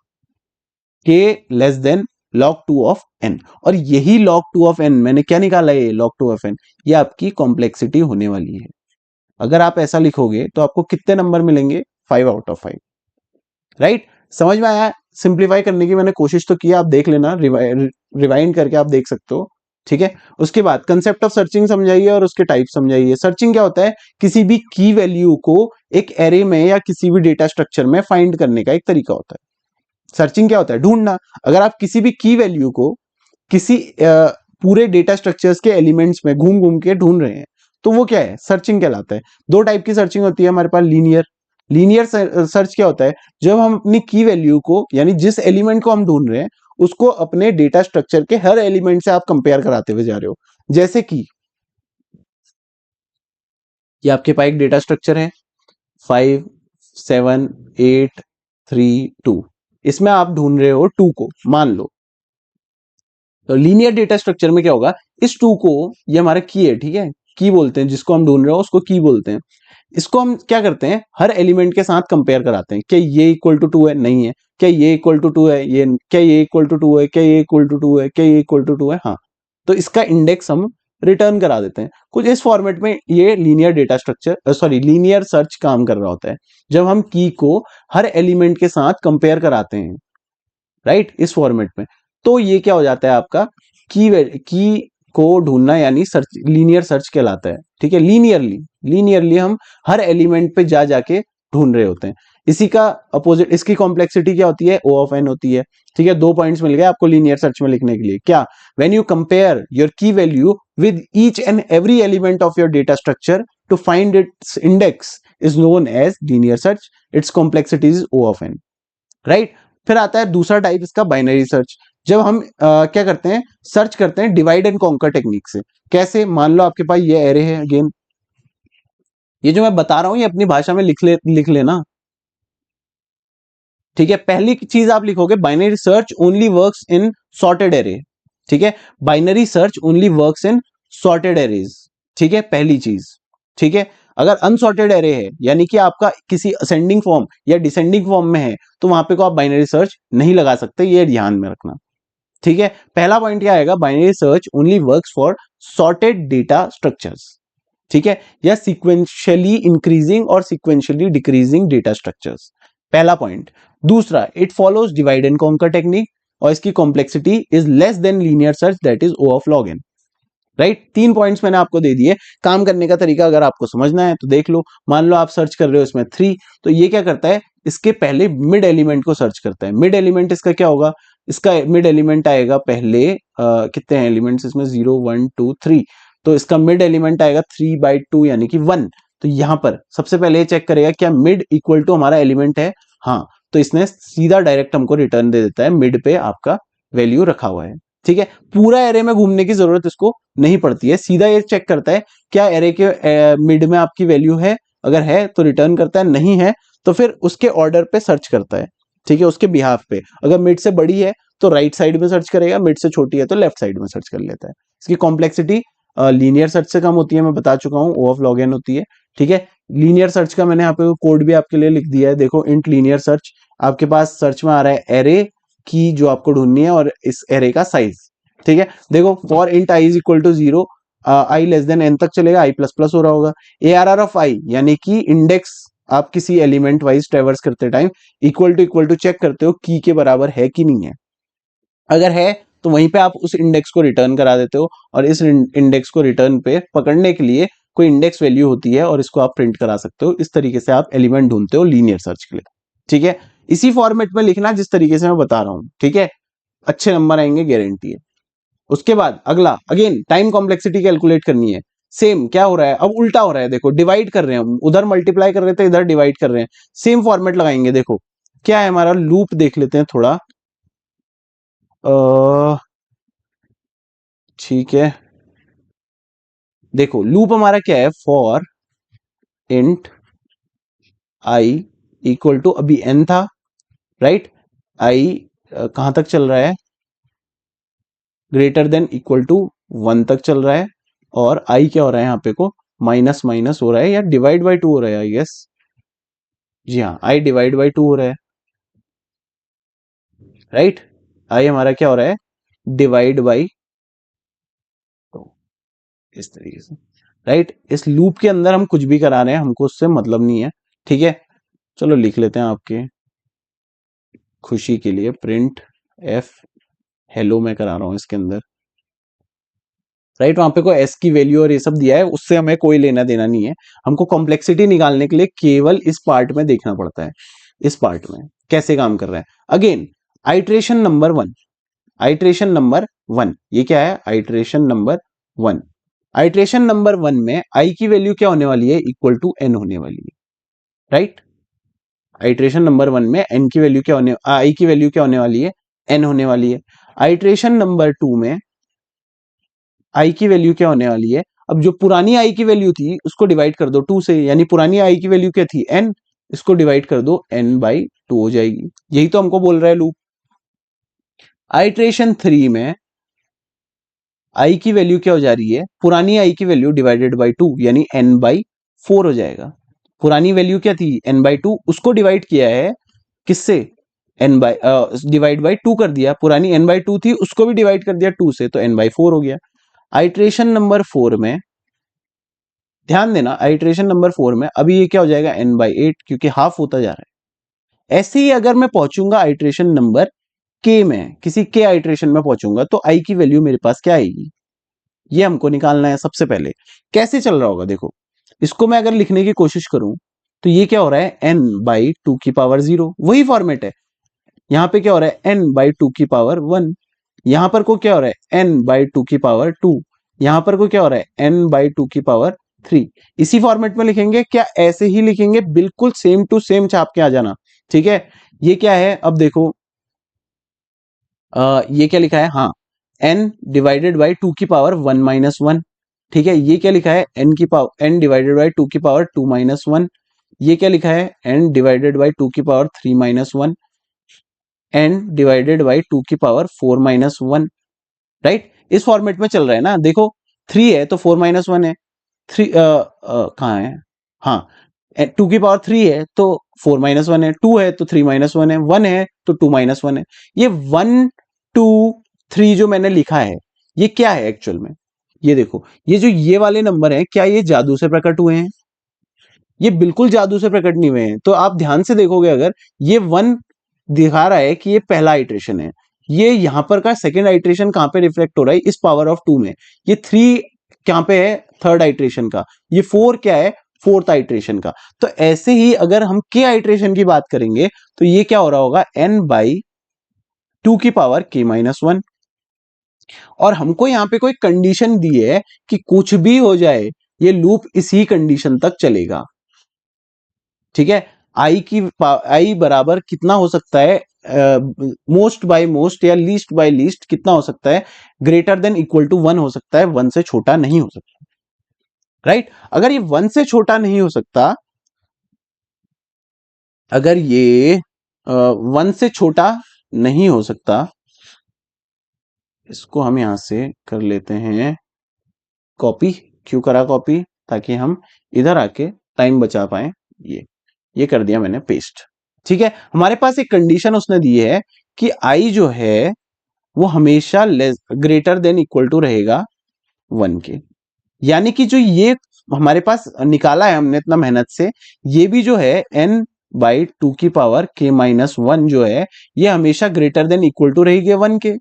k less than log 2 of n, और यही log 2 ऑफ n मैंने क्या निकाला है? log 2 ऑफ n, ये आपकी कॉम्प्लेक्सिटी होने वाली है। अगर आप ऐसा लिखोगे तो आपको कितने नंबर मिलेंगे? 5 आउट ऑफ 5, राइट। समझ में आया? सिंप्लीफाई करने की मैंने कोशिश तो की, आप देख लेना, रिवाइंड करके आप देख सकते हो, ठीक है। उसके बाद कंसेप्ट ऑफ सर्चिंग समझाइए और उसके टाइप समझाइए। सर्चिंग क्या होता है? किसी भी की वैल्यू को एक एरे में या किसी भी डेटा स्ट्रक्चर में फाइंड करने का एक तरीका होता है। सर्चिंग क्या होता है? ढूंढना। अगर आप किसी भी की वैल्यू को किसी पूरे डेटा स्ट्रक्चर्स के एलिमेंट्स में घूम घूम के ढूंढ रहे हैं तो वो क्या है? सर्चिंग कहलाता है। दो टाइप की सर्चिंग होती है हमारे पास, लीनियर सर्च क्या होता है? जब हम अपनी की वैल्यू को, यानी जिस एलिमेंट को हम ढूंढ रहे हैं उसको अपने डेटा स्ट्रक्चर के हर एलिमेंट से आप कंपेयर कराते हुए जा रहे हो। जैसे कि ये आपके पास एक डेटा स्ट्रक्चर है 5 7 8 3 2, इसमें आप ढूंढ रहे हो 2 को, मान लो। तो लीनियर डेटा स्ट्रक्चर में क्या होगा? इस 2 को, ये हमारा की है, ठीक है, की बोलते हैं जिसको हम ढूंढ रहे हो, उसको की बोलते हैं। इसको हम क्या करते हैं? हर एलिमेंट के साथ कंपेयर कराते हैं। क्या ये इक्वल टू 2 है? नहीं है। क्या ये इक्वल टू 2 है? ये। क्या ये इक्वल टू 2 है? क्या ये इक्वल टू 2 है? क्या ये इक्वल टू 2 है? हाँ, तो इसका इंडेक्स हम रिटर्न करा देते हैं। कुछ इस फॉर्मेट में ये linear data structure, sorry, linear search काम कर रहा होता है, जब हम की को हर एलिमेंट के साथ कंपेयर कराते हैं, राइट, इस फॉर्मेट में। तो ये क्या हो जाता है आपका? की को ढूंढना, यानी सर्च, लीनियर सर्च कहलाता है, ठीक है। लीनियरली हम हर एलिमेंट पे जा जाके ढूंढ रहे होते हैं। इसी का अपोजिट, इसकी कॉम्प्लेक्सिटी क्या होती है? O ऑफ n होती है, ठीक है। 2 पॉइंट्स मिल गए आपको लीनियर सर्च में लिखने के लिए। क्या? When you compare your key value with each and every element of your data structure to find its index is known as linear search, its complexity is O of n, right. फिर आता है दूसरा type इसका, binary search. जब हम क्या करते हैं? सर्च करते हैं डिवाइड एंड कॉन्कर टेक्निक से। कैसे? मान लो आपके पास ये एरे है, अगेन ये जो मैं बता रहा हूं ये अपनी भाषा में लिख लेना, ठीक है। पहली चीज आप लिखोगे, binary search only works in sorted array, ठीक है। Binary search only works in sorted arrays, ठीक है, पहली चीज, ठीक है। अगर अनसॉर्टेड एरे है, यानी कि आपका किसी असेंडिंग फॉर्म या डिसेंडिंग फॉर्म में है, तो वहां पे को आप बाइनरी सर्च नहीं लगा सकते, ये ध्यान में रखना, ठीक है। पहला पॉइंट क्या आएगा? Binary search only works for sorted data structures, ठीक है, या सीक्वेंशियली इंक्रीजिंग और सीक्वेंशियली डिक्रीजिंग डेटा स्ट्रक्चर्स, पहला पॉइंट। दूसरा, it follows divide and conquer technique, और इसकी complexity is less than linear search, that is O of log n, right. 3 points मैंने आपको दे दिए। काम करने का तरीका अगर आपको समझना है तो देख लो। मान लो आप सर्च कर रहे हो इसमें 3, तो ये क्या करता है? इसके पहले मिड एलिमेंट को सर्च करता है। मिड एलिमेंट इसका क्या होगा? इसका मिड एलिमेंट आएगा पहले, कितने हैं एलिमेंट्स इसमें? 0 1 2 3, तो इसका मिड एलिमेंट आएगा 3/2 यानी कि 1। तो यहां पर सबसे पहले चेक करेगा क्या मिड इक्वल टू हमारा एलिमेंट है? हाँ, तो इसने सीधा डायरेक्ट हमको रिटर्न दे देता है, मिड पे आपका वैल्यू रखा हुआ है। ठीक है, पूरा एरे में घूमने की जरूरत इसको नहीं पड़ती है, सीधा ये चेक करता है क्या एरे के मिड में आपकी वैल्यू है, अगर है तो रिटर्न करता है, नहीं है तो फिर उसके ऑर्डर पे सर्च करता है। ठीक है, उसके बिहाफ पे, अगर मिड से बड़ी है तो राइट साइड में सर्च करेगा, मिड से छोटी है तो लेफ्ट साइड में सर्च कर लेता है। इसकी कॉम्प्लेक्सिटी लीनियर सर्च से कम होती है, मैं बता चुका हूँ, O ऑफ log n होती है। ठीक है, लीनियर सर्च का मैंने यहाँ पे कोड भी आपके लिए लिख दिया है, देखो इंट लीनियर सर्च, आपके पास सर्च में आ रहा है एरे की जो आपको ढूंढनी है और इस एरे का साइज। ठीक है, देखो for int i is equal to 0, i less than n तक चलेगा, आई प्लस प्लस हो रहा होगा। ARR ऑफ आई यानी कि इंडेक्स आप किसी एलिमेंट वाइज ट्रेवर्स करते टाइम इक्वल टू चेक करते हो की के बराबर है कि नहीं है, अगर है तो वहीं पे आप उस इंडेक्स को रिटर्न करा देते हो, और इस इंडेक्स को रिटर्न पे पकड़ने के लिए कोई इंडेक्स वैल्यू होती है और इसको आप प्रिंट करा सकते हो। इस तरीके से आप एलिमेंट ढूंढते हो लीनियर सर्च के लिए। ठीक है, इसी फॉर्मेट में लिखना जिस तरीके से मैं बता रहा हूं। ठीक है, अच्छे नंबर आएंगे, गारंटी है। उसके बाद अगला, अगेन टाइम कॉम्प्लेक्सिटी कैलकुलेट करनी है। सेम क्या हो रहा है, अब उल्टा हो रहा है, देखो डिवाइड कर रहे हैं हम, उधर मल्टीप्लाई कर रहे थे, इधर डिवाइड कर रहे हैं, सेम फॉर्मेट लगाएंगे। देखो क्या है हमारा लूप, देख लेते हैं थोड़ा। ठीक है, देखो लूप हमारा क्या है, for int i equal to, अभी n था राइट, आई कहां तक चल रहा है, ग्रेटर देन इक्वल टू 1 तक चल रहा है, और आई क्या हो रहा है यहाँ पे को माइनस माइनस हो रहा है या डिवाइड बाई 2 हो रहा है, आई गेस, जी हाँ आई डिवाइड बाई 2 हो रहा है राइट, आई हमारा क्या हो रहा है, डिवाइड बाई 2, इस तरीके से राइट। इस लूप के अंदर हम कुछ भी करा रहे हैं, हमको उससे मतलब नहीं है। ठीक है, चलो लिख लेते हैं आपके खुशी के लिए, प्रिंट एफ हेलो मैं करा रहा हूं इसके अंदर राइट। वहां पे कोई एस की वैल्यू और ये सब दिया है, उससे हमें कोई लेना देना नहीं है, हमको कॉम्प्लेक्सिटी निकालने के लिए केवल इस पार्ट में देखना पड़ता है, इस पार्ट में कैसे काम कर रहा है। Again iteration number 1, iteration number 1, ये क्या है, आइट्रेशन नंबर 1, आइट्रेशन नंबर 1 में आई की वैल्यू क्या होने वाली है, इक्वल टू एन होने वाली है राइट। आइट्रेशन नंबर 1 में एन की वैल्यू क्या होने, आई की वैल्यू क्या होने वाली है, एन होने वाली है। आइट्रेशन नंबर 2 में आई की वैल्यू क्या होने वाली है, अब जो पुरानी आई की वैल्यू थी उसको डिवाइड कर दो 2 से, यानी पुरानी आई की वैल्यू क्या थी, एन, इसको डिवाइड कर दो, एन बाई 2 हो जाएगी। यही तो हमको बोल रहा है लूप। आइट्रेशन 3 में आई की वैल्यू क्या हो जा रही है, पुरानी आई की वैल्यू डिवाइडेड बाई 2 यानी एन बाई 4 हो जाएगा। पुरानी वैल्यू क्या थी, एन बाई 2, उसको डिवाइड किया है किससे, एन बाई डिवाइड बाई 2 कर दिया, पुरानी एन बाई 2 थी उसको भी डिवाइड कर दिया 2 से, तो एन बाई 4 हो गया। आइट्रेशन नंबर 4 में ध्यान देना, आइट्रेशन नंबर 4 में अभी ये क्या हो जाएगा, एन बाई 8, क्योंकि हाफ होता जा रहा है। ऐसे ही अगर मैं पहुंचूंगा आइट्रेशन नंबर के में, किसी के आइट्रेशन में पहुंचूंगा तो आई की वैल्यू मेरे पास क्या आएगी, ये हमको निकालना है। सबसे पहले कैसे चल रहा होगा, देखो इसको मैं अगर लिखने की कोशिश करूं तो ये क्या हो रहा है, एन बाई 2 की पावर 0, वही फॉर्मेट है। यहां पे क्या हो रहा है, एन बाई 2 की पावर 1, यहां पर को क्या हो रहा है, एन बाई 2 की पावर 2, यहां पर को क्या हो रहा है, एन बाई 2 की पावर 3। इसी फॉर्मेट में लिखेंगे क्या, ऐसे ही लिखेंगे, बिल्कुल सेम टू सेम छाप के आ जाना। ठीक है, ये क्या है, अब देखो ये क्या लिखा है, हाँ n डिवाइडेड बाई 2 की पावर 1 माइनस 1। ठीक है, ये क्या लिखा है, n की पावर, n डिवाइडेड बाई 2 की पावर 2 माइनस 1। ये क्या लिखा है, n डिवाइडेड बाई 2 की power 3 minus 1, n divided by 2 की पावर 4 माइनस 1 राइट। इस फॉर्मेट में चल रहा है ना, देखो 3 है तो 4 माइनस 1 है, 3 कहाँ है, हाँ 2 की पावर 3 है तो 4 माइनस 1 है, 2 है तो 3 माइनस 1 है, 1 है तो 2 माइनस 1 है। ये 1 2 3 जो मैंने लिखा है ये क्या है एक्चुअल में, ये देखो ये जो ये वाले नंबर हैं, क्या ये जादू से प्रकट हुए हैं, ये बिल्कुल जादू से प्रकट नहीं हुए हैं। तो आप ध्यान से देखोगे, अगर ये 1 दिखा रहा है कि ये पहला आइट्रेशन है, ये यहां पर का सेकेंड आइट्रेशन कहां पे रिफ्लेक्ट हो रहा है, इस पावर ऑफ 2 में, ये 3 कहां पे है, थर्ड आइट्रेशन का, ये 4 क्या है, फोर्थ आइट्रेशन का। तो ऐसे ही अगर हम के आइट्रेशन की बात करेंगे तो ये क्या हो रहा होगा, n बाई 2 की पावर k माइनस 1, और हमको यहां पे कोई कंडीशन दी है कि कुछ भी हो जाए ये लूप इसी कंडीशन तक चलेगा। ठीक है, आई बराबर कितना हो सकता है, मोस्ट बाय मोस्ट या लीस्ट बाय लीस्ट कितना हो सकता है, ग्रेटर देन इक्वल टू 1 हो सकता है, 1 से छोटा नहीं हो सकता, राइट। अगर ये 1 से छोटा नहीं हो सकता, अगर ये 1 से छोटा नहीं हो सकता, इसको हम यहां से कर लेते हैं कॉपी। क्यों करा कॉपी? ताकि हम इधर आके टाइम बचा पाए। ये कर दिया मैंने पेस्ट, ठीक है। हमारे पास एक कंडीशन उसने दी है कि आई जो है वो हमेशा ग्रेटर देन इक्वल टू रहेगा 1 के, यानी कि जो ये हमारे पास निकाला है हमने इतना मेहनत से, ये भी जो है n बाई 2 की पावर k माइनस 1 जो है ये हमेशा ग्रेटर देन इक्वल टू रहेगी 1 के,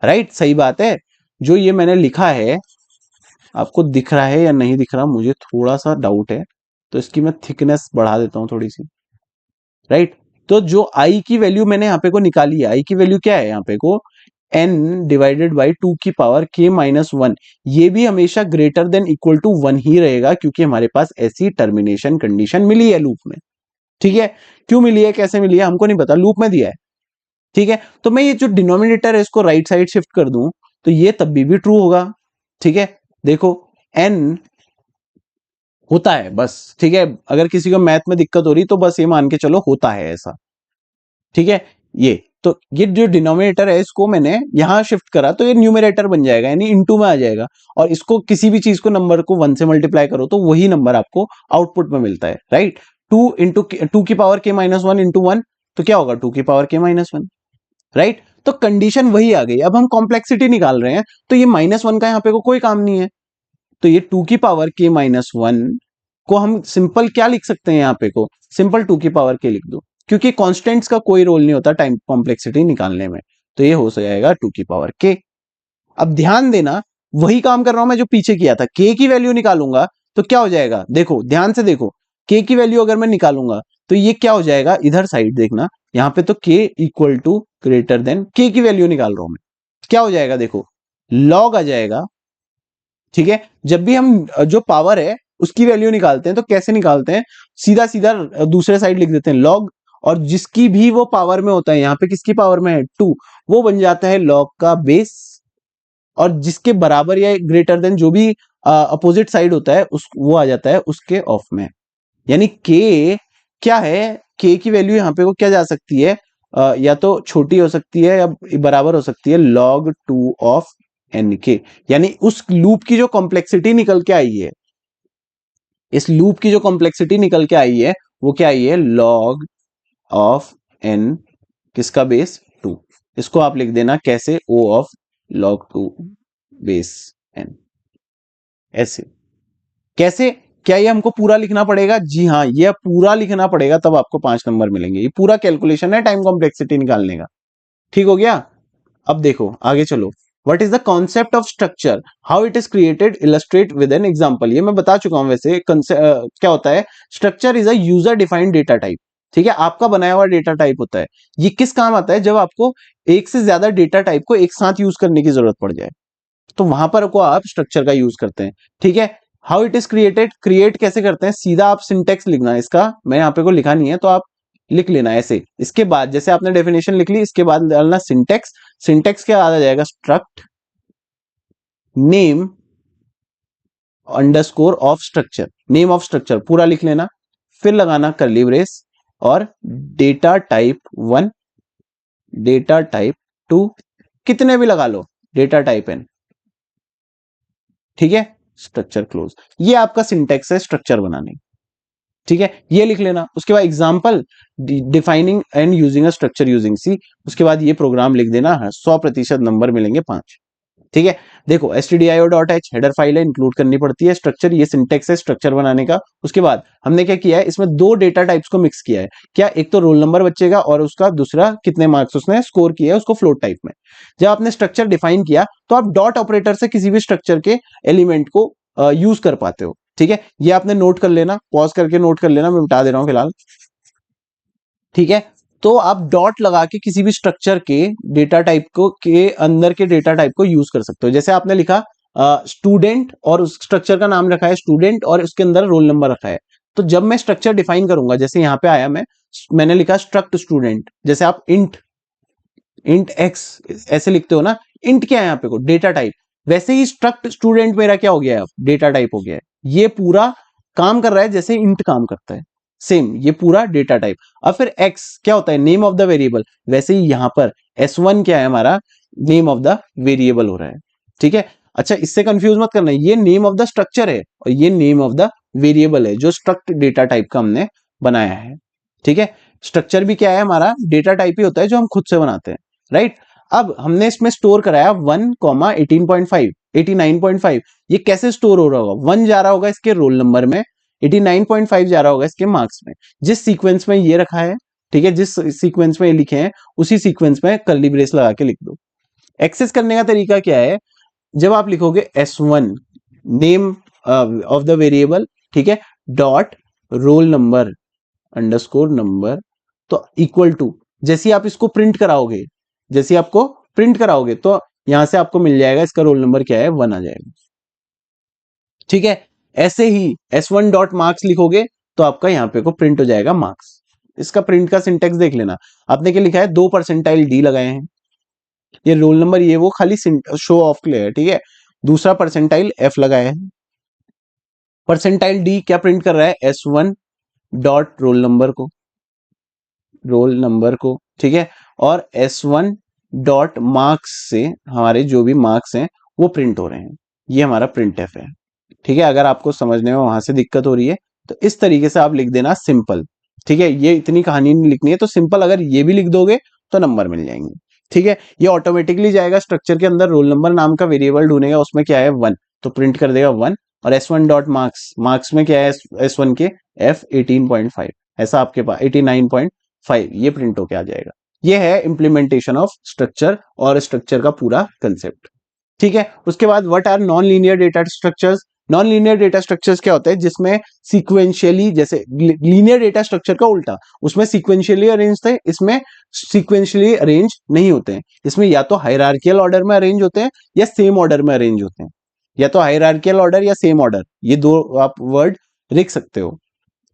राइट। सही बात है। जो ये मैंने लिखा है आपको दिख रहा है या नहीं दिख रहा, मुझे थोड़ा सा डाउट है, तो इसकी मैं थिकनेस बढ़ा देता हूं थोड़ी सी, राइट। तो जो आई की वैल्यू मैंने यहाँ पे को निकाली है, आई की वैल्यू क्या है यहाँ पे को, n डिवाइडेड बाई 2 की पावर k माइनस 1, ये भी हमेशा ग्रेटर देन इक्वल टू 1 ही रहेगा, क्योंकि हमारे पास ऐसी टर्मिनेशन कंडीशन मिली है लूप में, ठीक है। क्यों मिली है, कैसे मिली है, हमको नहीं पता, लूप में दिया है, ठीक है। तो मैं ये जो डिनोमिनेटर है इसको राइट साइड शिफ्ट कर दूं तो ये तब भी ट्रू होगा, ठीक है। देखो n होता है बस, ठीक है। अगर किसी को मैथ में दिक्कत हो रही तो बस ये मान के चलो होता है ऐसा, ठीक है। ये जो डिनोमिनेटर है इसको मैंने यहां शिफ्ट करा तो ये न्यूमरेटर बन जाएगा, यानी इनटू में आ जाएगा, और इसको किसी भी चीज को नंबर को 1 से मल्टीप्लाई करो तो वही नंबर आपको आउटपुट में मिलता है, राइट। 2 की पावर k माइनस 1 इंटू 1, तो क्या होगा 2 की पावर k माइनस 1, राइट। तो कंडीशन वही आ गई। अब हम कॉम्प्लेक्सिटी निकाल रहे हैं तो ये -1 का यहाँ पे कोई काम नहीं है, तो ये 2 की पावर k माइनस 1 को हम सिंपल क्या लिख सकते हैं, यहाँ पे को सिंपल 2 की पावर k लिख दो, क्योंकि कांस्टेंट्स का कोई रोल नहीं होता टाइम कॉम्प्लेक्सिटी निकालने में, तो ये हो जाएगा 2 की पावर k। अब ध्यान देना वही काम कर रहा हूं मैं जो पीछे किया था, k की वैल्यू निकालूंगा तो क्या हो जाएगा, देखो ध्यान से देखो, k की वैल्यू अगर मैं निकालूंगा तो ये क्या हो जाएगा, इधर साइड देखना, यहां पे तो k equal to greater than, k की वैल्यू निकाल रहा हूं मैं, क्या हो जाएगा देखो, log आ जाएगा, ठीक है। जब भी हम जो पावर है उसकी वैल्यू निकालते हैं तो कैसे निकालते हैं, सीधा सीधा दूसरे साइड लिख देते हैं log, और जिसकी भी वो पावर में होता है, यहाँ पे किसकी पावर में है 2, वो बन जाता है log का बेस, और जिसके बराबर या ग्रेटर देन जो भी अपोजिट साइड होता है उस वो आ जाता है उसके ऑफ में, यानी k क्या है, k की वैल्यू यहाँ पे को क्या जा सकती है, या तो छोटी हो सकती है या बराबर हो सकती है log 2 ऑफ n के, यानी उस लूप की जो कॉम्प्लेक्सिटी निकल के आई है, इस लूप की जो कॉम्प्लेक्सिटी निकल के आई है वो क्या आई है, log ऑफ n किसका बेस 2, इसको आप लिख देना कैसे, o of log 2 base n, ऐसे कैसे, क्या ये हमको पूरा लिखना पड़ेगा, जी हाँ ये पूरा लिखना पड़ेगा, तब आपको 5 नंबर मिलेंगे, ये पूरा कैलकुलेशन है टाइम कॉम्प्लेक्सिटी निकालने का, ठीक हो गया। अब देखो आगे चलो, what is the concept of structure, how it is created, illustrate with an example, ये मैं बता चुका हूं वैसे, क्या होता है structure, is a user defined data type, ठीक है, आपका बनाया हुआ डेटा टाइप होता है। ये किस काम आता है, जब आपको एक से ज्यादा डेटा टाइप को एक साथ यूज करने की जरूरत पड़ जाए, तो वहां पर को आप स्ट्रक्चर का यूज करते हैं, ठीक है। How it is created, create कैसे करते हैं, सीधा आप सिंटेक्स लिखना है इसका, मैं यहाँ पे को लिखा नहीं है तो आप लिख लेना ऐसे, इसके बाद जैसे आपने डेफिनेशन लिख ली इसके बाद डालना सिंटेक्स, सिंटेक्स क्या आ जाएगा, struct name underscore of structure, name of structure पूरा लिख लेना, फिर लगाना कर्ली ब्रेस, और डेटा टाइप 1, डेटा टाइप 2, कितने भी लगा लो, डेटा टाइप n, ठीक है, स्ट्रक्चर क्लोज, ये आपका सिंटेक्स है स्ट्रक्चर बनाने, ठीक है, ये लिख लेना। उसके बाद example defining and using a structure using C, उसके बाद ये प्रोग्राम लिख देना, 100% नंबर मिलेंगे 5, ठीक है। देखो stdio.h हेडर फाइल है, इंक्लूड करनी पड़ती है, स्ट्रक्चर ये सिंटेक्स है स्ट्रक्चर बनाने का। उसके बाद हमने क्या किया है, इसमें 2 डेटा टाइप्स को मिक्स किया है, क्या, एक तो रोल नंबर बच्चे का और उसका दूसरा कितने मार्क्स उसने स्कोर किया है उसको फ्लोट टाइप में। जब आपने स्ट्रक्चर डिफाइन किया तो आप डॉट ऑपरेटर से किसी भी स्ट्रक्चर के एलिमेंट को यूज कर पाते हो, ठीक है। ये आपने नोट कर लेना, पॉज करके नोट कर लेना, मैं बता दे रहा हूं फिलहाल, ठीक है। तो आप डॉट लगा के किसी भी स्ट्रक्चर के डेटा टाइप को के अंदर के डेटा टाइप को यूज कर सकते हो, जैसे आपने लिखा स्टूडेंट और उस स्ट्रक्चर का नाम रखा है स्टूडेंट और उसके अंदर रोल नंबर रखा है, तो जब मैं स्ट्रक्चर डिफाइन करूंगा, जैसे यहाँ पे आया मैंने लिखा स्ट्रक्ट स्टूडेंट, जैसे आप इंट एक्स ऐसे लिखते हो ना, इंट क्या है यहाँ पे को डेटा टाइप, वैसे ही स्ट्रक्ट स्टूडेंट मेरा क्या हो गया है, डेटा टाइप हो गया है। ये पूरा काम कर रहा है जैसे इंट काम करता है, सेम ये पूरा डेटा टाइप। अब फिर एक्स क्या होता है, नेम ऑफ द वेरिएबल, वैसे ही यहां पर S1 क्या है हमारा, नेम ऑफ द वेरिएबल हो रहा है। ठीक है, अच्छा इससे कंफ्यूज मत करना, ये नेम ऑफ द स्ट्रक्चर है और ये नेम ऑफ द वेरिएबल है जो स्ट्रक्ट डेटा टाइप का हमने बनाया है। ठीक है, स्ट्रक्चर भी क्या है हमारा, डेटा टाइप ही होता है जो हम खुद से बनाते हैं, राइट। अब हमने इसमें स्टोर कराया 1,18.5 89.5, ये कैसे स्टोर हो रहा होगा, 1 जा रहा होगा इसके रोल नंबर में, 89.5 जा रहा होगा इसके मार्क्स में, जिस सीक्वेंस में ये रखा है, ठीक है, जिस सीक्वेंस में ये लिखे हैं उसी सीक्वेंस में कर्ली ब्रेस लगा के लिख दो। एक्सेस करने का तरीका क्या है, जब आप लिखोगे S1 name of the variable, ठीक है, dot roll number underscore number, तो इक्वल टू, जैसे आप इसको प्रिंट कराओगे, जैसे आपको प्रिंट कराओगे तो यहां से आपको मिल जाएगा इसका रोल नंबर क्या है, 1 आ जाएगा। ठीक है, ऐसे ही S1 डॉट मार्क्स लिखोगे तो आपका यहाँ पे को प्रिंट हो जाएगा मार्क्स। इसका प्रिंट का सिंटेक्स देख लेना, आपने क्या लिखा है, 2 परसेंटाइल डी लगाए हैं, ये रोल नंबर ये वो खाली शो ऑफ के लिए है। ठीक है, दूसरा परसेंटाइल F लगाया है, परसेंटाइल डी क्या प्रिंट कर रहा है, S1 डॉट रोल नंबर को, ठीक है, और S1 डॉट मार्क्स से हमारे जो भी मार्क्स हैं वो प्रिंट हो रहे हैं, ये हमारा प्रिंट एफ है। ठीक है, अगर आपको समझने में वहां से दिक्कत हो रही है तो इस तरीके से आप लिख देना सिंपल। ठीक है, ये इतनी कहानी नहीं लिखनी है, तो सिंपल अगर ये भी लिख दोगे तो नंबर मिल जाएंगे। ठीक है, ये ऑटोमेटिकली जाएगा स्ट्रक्चर के अंदर, रोल नंबर नाम का वेरिएबल ढूंढेगा, उसमें क्या है 1, तो प्रिंट कर देगा 1, और S1 डॉट मार्क्स, मार्क्स में क्या है S1 के F 18.5, ऐसा आपके पास 89.5, ये प्रिंट होके आ जाएगा। ये है इंप्लीमेंटेशन ऑफ स्ट्रक्चर और स्ट्रक्चर का पूरा कंसेप्ट। ठीक है, उसके बाद what are non linear data structures. Non linear data structures क्या होता है, जिसमें सीक्वेंशियली, जैसे लीनियर डेटा स्ट्रक्चर का उल्टा, उसमें सीक्वेंशियली अरेंज थे, इसमें सीक्वेंशियली अरेंज नहीं होते हैं। इसमें या तो हायरार्कियल ऑर्डर में अरेंज होते हैं या सेम ऑर्डर में अरेंज होते हैं, या तो हायरार्कियल ऑर्डर या सेम ऑर्डर, ये दो आप वर्ड लिख सकते हो।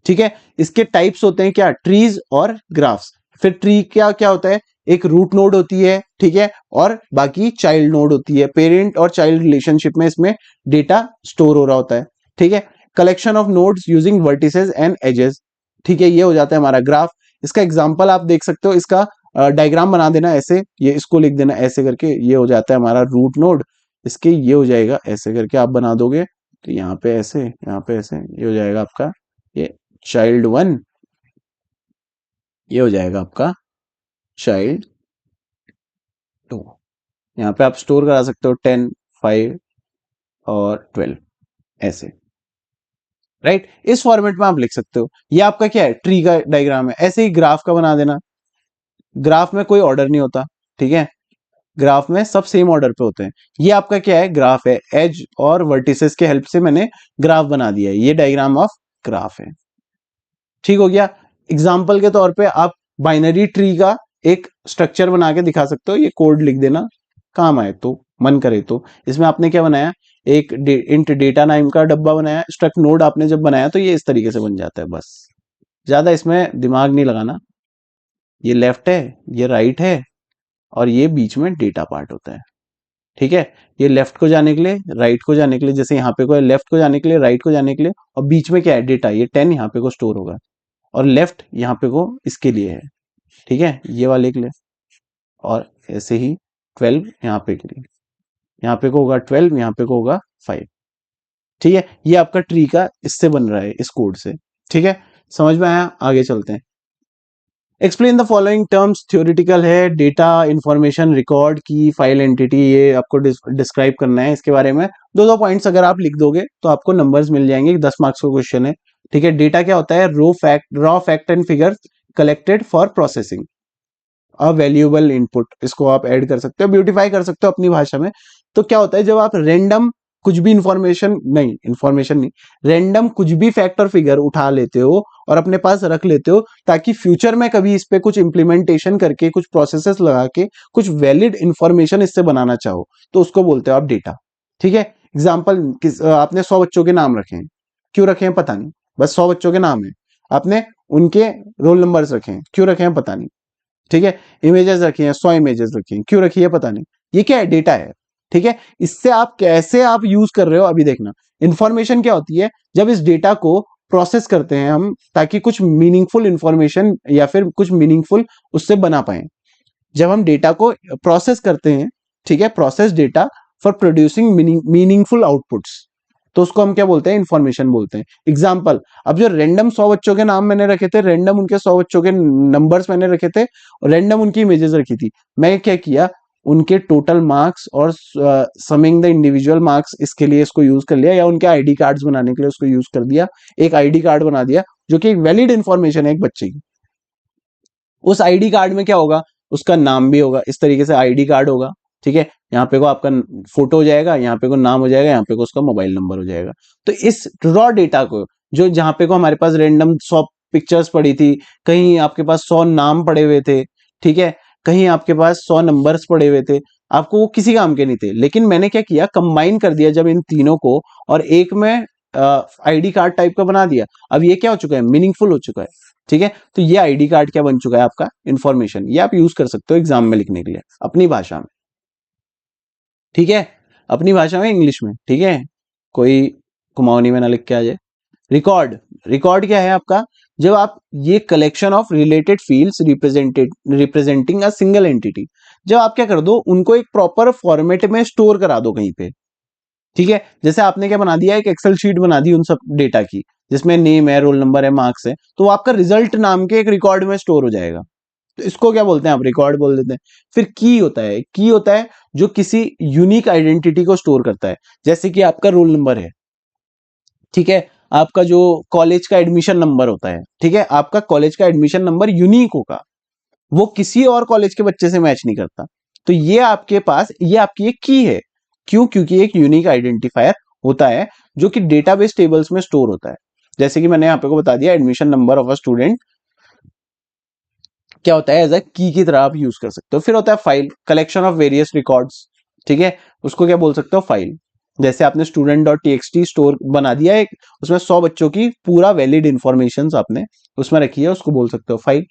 ठीक है, इसके टाइप्स होते हैं क्या, ट्रीज और ग्राफ्स। फिर ट्री क्या क्या होता है, एक रूट नोड होती है, ठीक है, और बाकी चाइल्ड नोड होती है, पेरेंट और चाइल्ड रिलेशनशिप में इसमें डेटा स्टोर हो रहा होता है। ठीक है, collection of nodes using vertices and edges, ठीक है, ये हो जाता है हमारा ग्राफ। इसका एग्जांपल आप देख सकते हो, इसका डायग्राम बना देना ऐसे, ये इसको लिख देना ऐसे करके, ये हो जाता है हमारा रूट नोड, इसके ये हो जाएगा ऐसे करके आप बना दोगे, तो यहाँ पे ऐसे, यहाँ पे ऐसे, ये हो जाएगा आपका ये चाइल्ड 1, ये हो जाएगा आपका चाइल्ड 2। यहाँ पे आप स्टोर करा सकते हो 10, 5 और 12 ऐसे, राइट, इस फॉर्मेट में आप लिख सकते हो। ये आपका क्या है, ट्री का डायग्राम है। ऐसे ही ग्राफ का बना देना, ग्राफ में कोई ऑर्डर नहीं होता, ठीक है, ग्राफ में सब सेम ऑर्डर पे होते हैं। ये आपका क्या है, ग्राफ है, एज और वर्टिसेस के हेल्प से मैंने ग्राफ बना दिया है, ये डायग्राम ऑफ ग्राफ है। ठीक हो गया। एग्जाम्पल के तौर पे आप बाइनरी ट्री का एक स्ट्रक्चर बना के दिखा सकते हो, ये कोड लिख देना, काम आए तो, मन करे तो। इसमें आपने क्या बनाया, एक इंट डेटा नाम का डब्बा बनाया, स्ट्रक्ट नोड आपने जब बनाया तो ये इस तरीके से बन जाता है, बस ज्यादा इसमें दिमाग नहीं लगाना। ये लेफ्ट है, ये राइट है, और ये बीच में डेटा पार्ट होता है। ठीक है, ये लेफ्ट को जाने के लिए, राइट को जाने के लिए, जैसे यहाँ पे को लेफ्ट को जाने के लिए, राइट को जाने के लिए, और बीच में क्या है, डेटा, ये 10 यहाँ पे को स्टोर होगा, और लेफ्ट यहाँ पे को इसके लिए है, ठीक है, ये वाले के लिए, और ऐसे ही 12 यहाँ पे के लिए, यहाँ पे को होगा 12, यहाँ पे को होगा 5। ठीक है, ये आपका ट्री का इससे बन रहा है, इस कोड से। ठीक है, समझ में आया, आगे चलते हैं। Explain the following terms, theoretical है, डेटा इंफॉर्मेशन रिकॉर्ड की फाइल एंटिटी, ये आपको डिस्क्राइब करना है। इसके बारे में दो पॉइंट्स अगर आप लिख दोगे तो आपको नंबर्स मिल जाएंगे, 10 मार्क्स का क्वेश्चन है। ठीक है, डेटा क्या होता है, raw fact and figures collected for processing, a valuable input, इसको आप ऐड कर सकते हो, ब्यूटीफाई कर सकते हो अपनी भाषा में। तो क्या होता है, जब आप रैंडम कुछ भी इंफॉर्मेशन नहीं, रैंडम कुछ भी फैक्ट और फिगर उठा लेते हो और अपने पास रख लेते हो, ताकि फ्यूचर में कभी इस पे कुछ इंप्लीमेंटेशन करके, कुछ प्रोसेसेस लगा के, कुछ वैलिड इंफॉर्मेशन इससे बनाना चाहो, तो उसको बोलते हो आप डेटा। ठीक है, एग्जाम्पल, आपने 100 बच्चों के नाम रखे हैं, क्यों रखे हैं पता नहीं, बस 100 बच्चों के नाम है, आपने उनके रोल नंबर्स रखे हैं, क्यों रखे हैं पता नहीं, ठीक है। इमेजेस रखी हैं, 100 इमेजेस रखी हैं, क्यों रखी है पता नहीं, ये क्या है, डेटा है, ठीक है। इससे आप कैसे आप यूज कर रहे हो अभी देखना। इंफॉर्मेशन क्या होती है, जब इस डेटा को प्रोसेस करते हैं हम, ताकि कुछ मीनिंगफुल इंफॉर्मेशन या फिर कुछ मीनिंगफुल उससे बना पाए। जब हम डेटा को प्रोसेस करते हैं, ठीक है, process data for producing meaningful outputs, तो उसको हम क्या बोलते हैं, इंफॉर्मेशन बोलते हैं। एग्जाम्पल, अब जो रैंडम 100 बच्चों के नाम मैंने रखे थे, रैंडम उनके 100 बच्चों के नंबर्स मैंने रखे थे, और रैंडम उनकी इमेजेस रखी थी, मैं क्या किया, उनके टोटल मार्क्स और समिंग द इंडिविजुअल मार्क्स इसके लिए इसको यूज कर लिया, या उनके आईडी कार्ड्स बनाने के लिए उसको यूज कर दिया, एक आईडी कार्ड बना दिया जो कि एक वैलिड इंफॉर्मेशन है एक बच्चे की। उस आईडी कार्ड में क्या होगा, उसका नाम भी होगा, इस तरीके से आईडी कार्ड होगा, ठीक है। यहाँ पे को आपका फोटो हो जाएगा, यहाँ पे को नाम हो जाएगा, यहाँ पे को उसका मोबाइल नंबर हो जाएगा। तो इस रॉ डेटा को, जो जहाँ पे को हमारे पास रैंडम 100 पिक्चर्स पड़ी थी, कहीं आपके पास 100 नाम पड़े हुए थे, ठीक है, कहीं आपके पास 100 नंबर्स पड़े हुए थे, आपको वो किसी काम के नहीं थे, लेकिन मैंने क्या किया, कंबाइन कर दिया जब इन तीनों को, और एक में आईडी कार्ड टाइप का बना दिया। अब ये क्या हो चुका है, मीनिंगफुल हो चुका है, ठीक है। तो ये आईडी कार्ड क्या बन चुका है, आपका इंफॉर्मेशन। ये आप यूज कर सकते हो एग्जाम में लिखने के लिए अपनी भाषा में, ठीक है, अपनी भाषा में, इंग्लिश में, ठीक है, कोई कुमाऊनी में ना लिख के आ जाए। रिकॉर्ड, रिकॉर्ड क्या है आपका, जब आप ये collection of related fields representing a single entity, जब आप क्या कर दो, उनको एक प्रॉपर फॉर्मेट में स्टोर करा दो कहीं पे, ठीक है। जैसे आपने क्या बना दिया, एक एक्सेल शीट बना दी उन सब डेटा की, जिसमें नेम है, रोल नंबर है, मार्क्स है, तो वो आपका रिजल्ट नाम के एक रिकॉर्ड में स्टोर हो जाएगा। तो इसको क्या बोलते हैं, आप रिकॉर्ड बोल देते हैं। फिर की होता है, की होता है जो किसी यूनिक आइडेंटिटी को स्टोर करता है, जैसे कि आपका रोल नंबर है, ठीक है, आपका जो कॉलेज का एडमिशन नंबर होता है, ठीक है, आपका कॉलेज का एडमिशन नंबर यूनिक होगा, वो किसी और कॉलेज के बच्चे से मैच नहीं करता। तो ये आपके पास, ये आपकी एक की है, क्यों, क्योंकि एक यूनिक आइडेंटिफायर होता है जो कि डेटाबेस टेबल्स में स्टोर होता है। जैसे कि मैंने यहाँ पे को बता दिया, admission number of a student क्या होता है, एज अ की तरह आप यूज कर सकते हो। फिर होता है file, collection of various records, ठीक है, उसको क्या बोल सकते हो, फाइल। जैसे आपने स्टूडेंट डॉट टी स्टोर बना दिया एक, उसमें 100 बच्चों की पूरा वैलिड इंफॉर्मेशन आपने उसमें रखी है, उसको बोल सकते हो फाइल।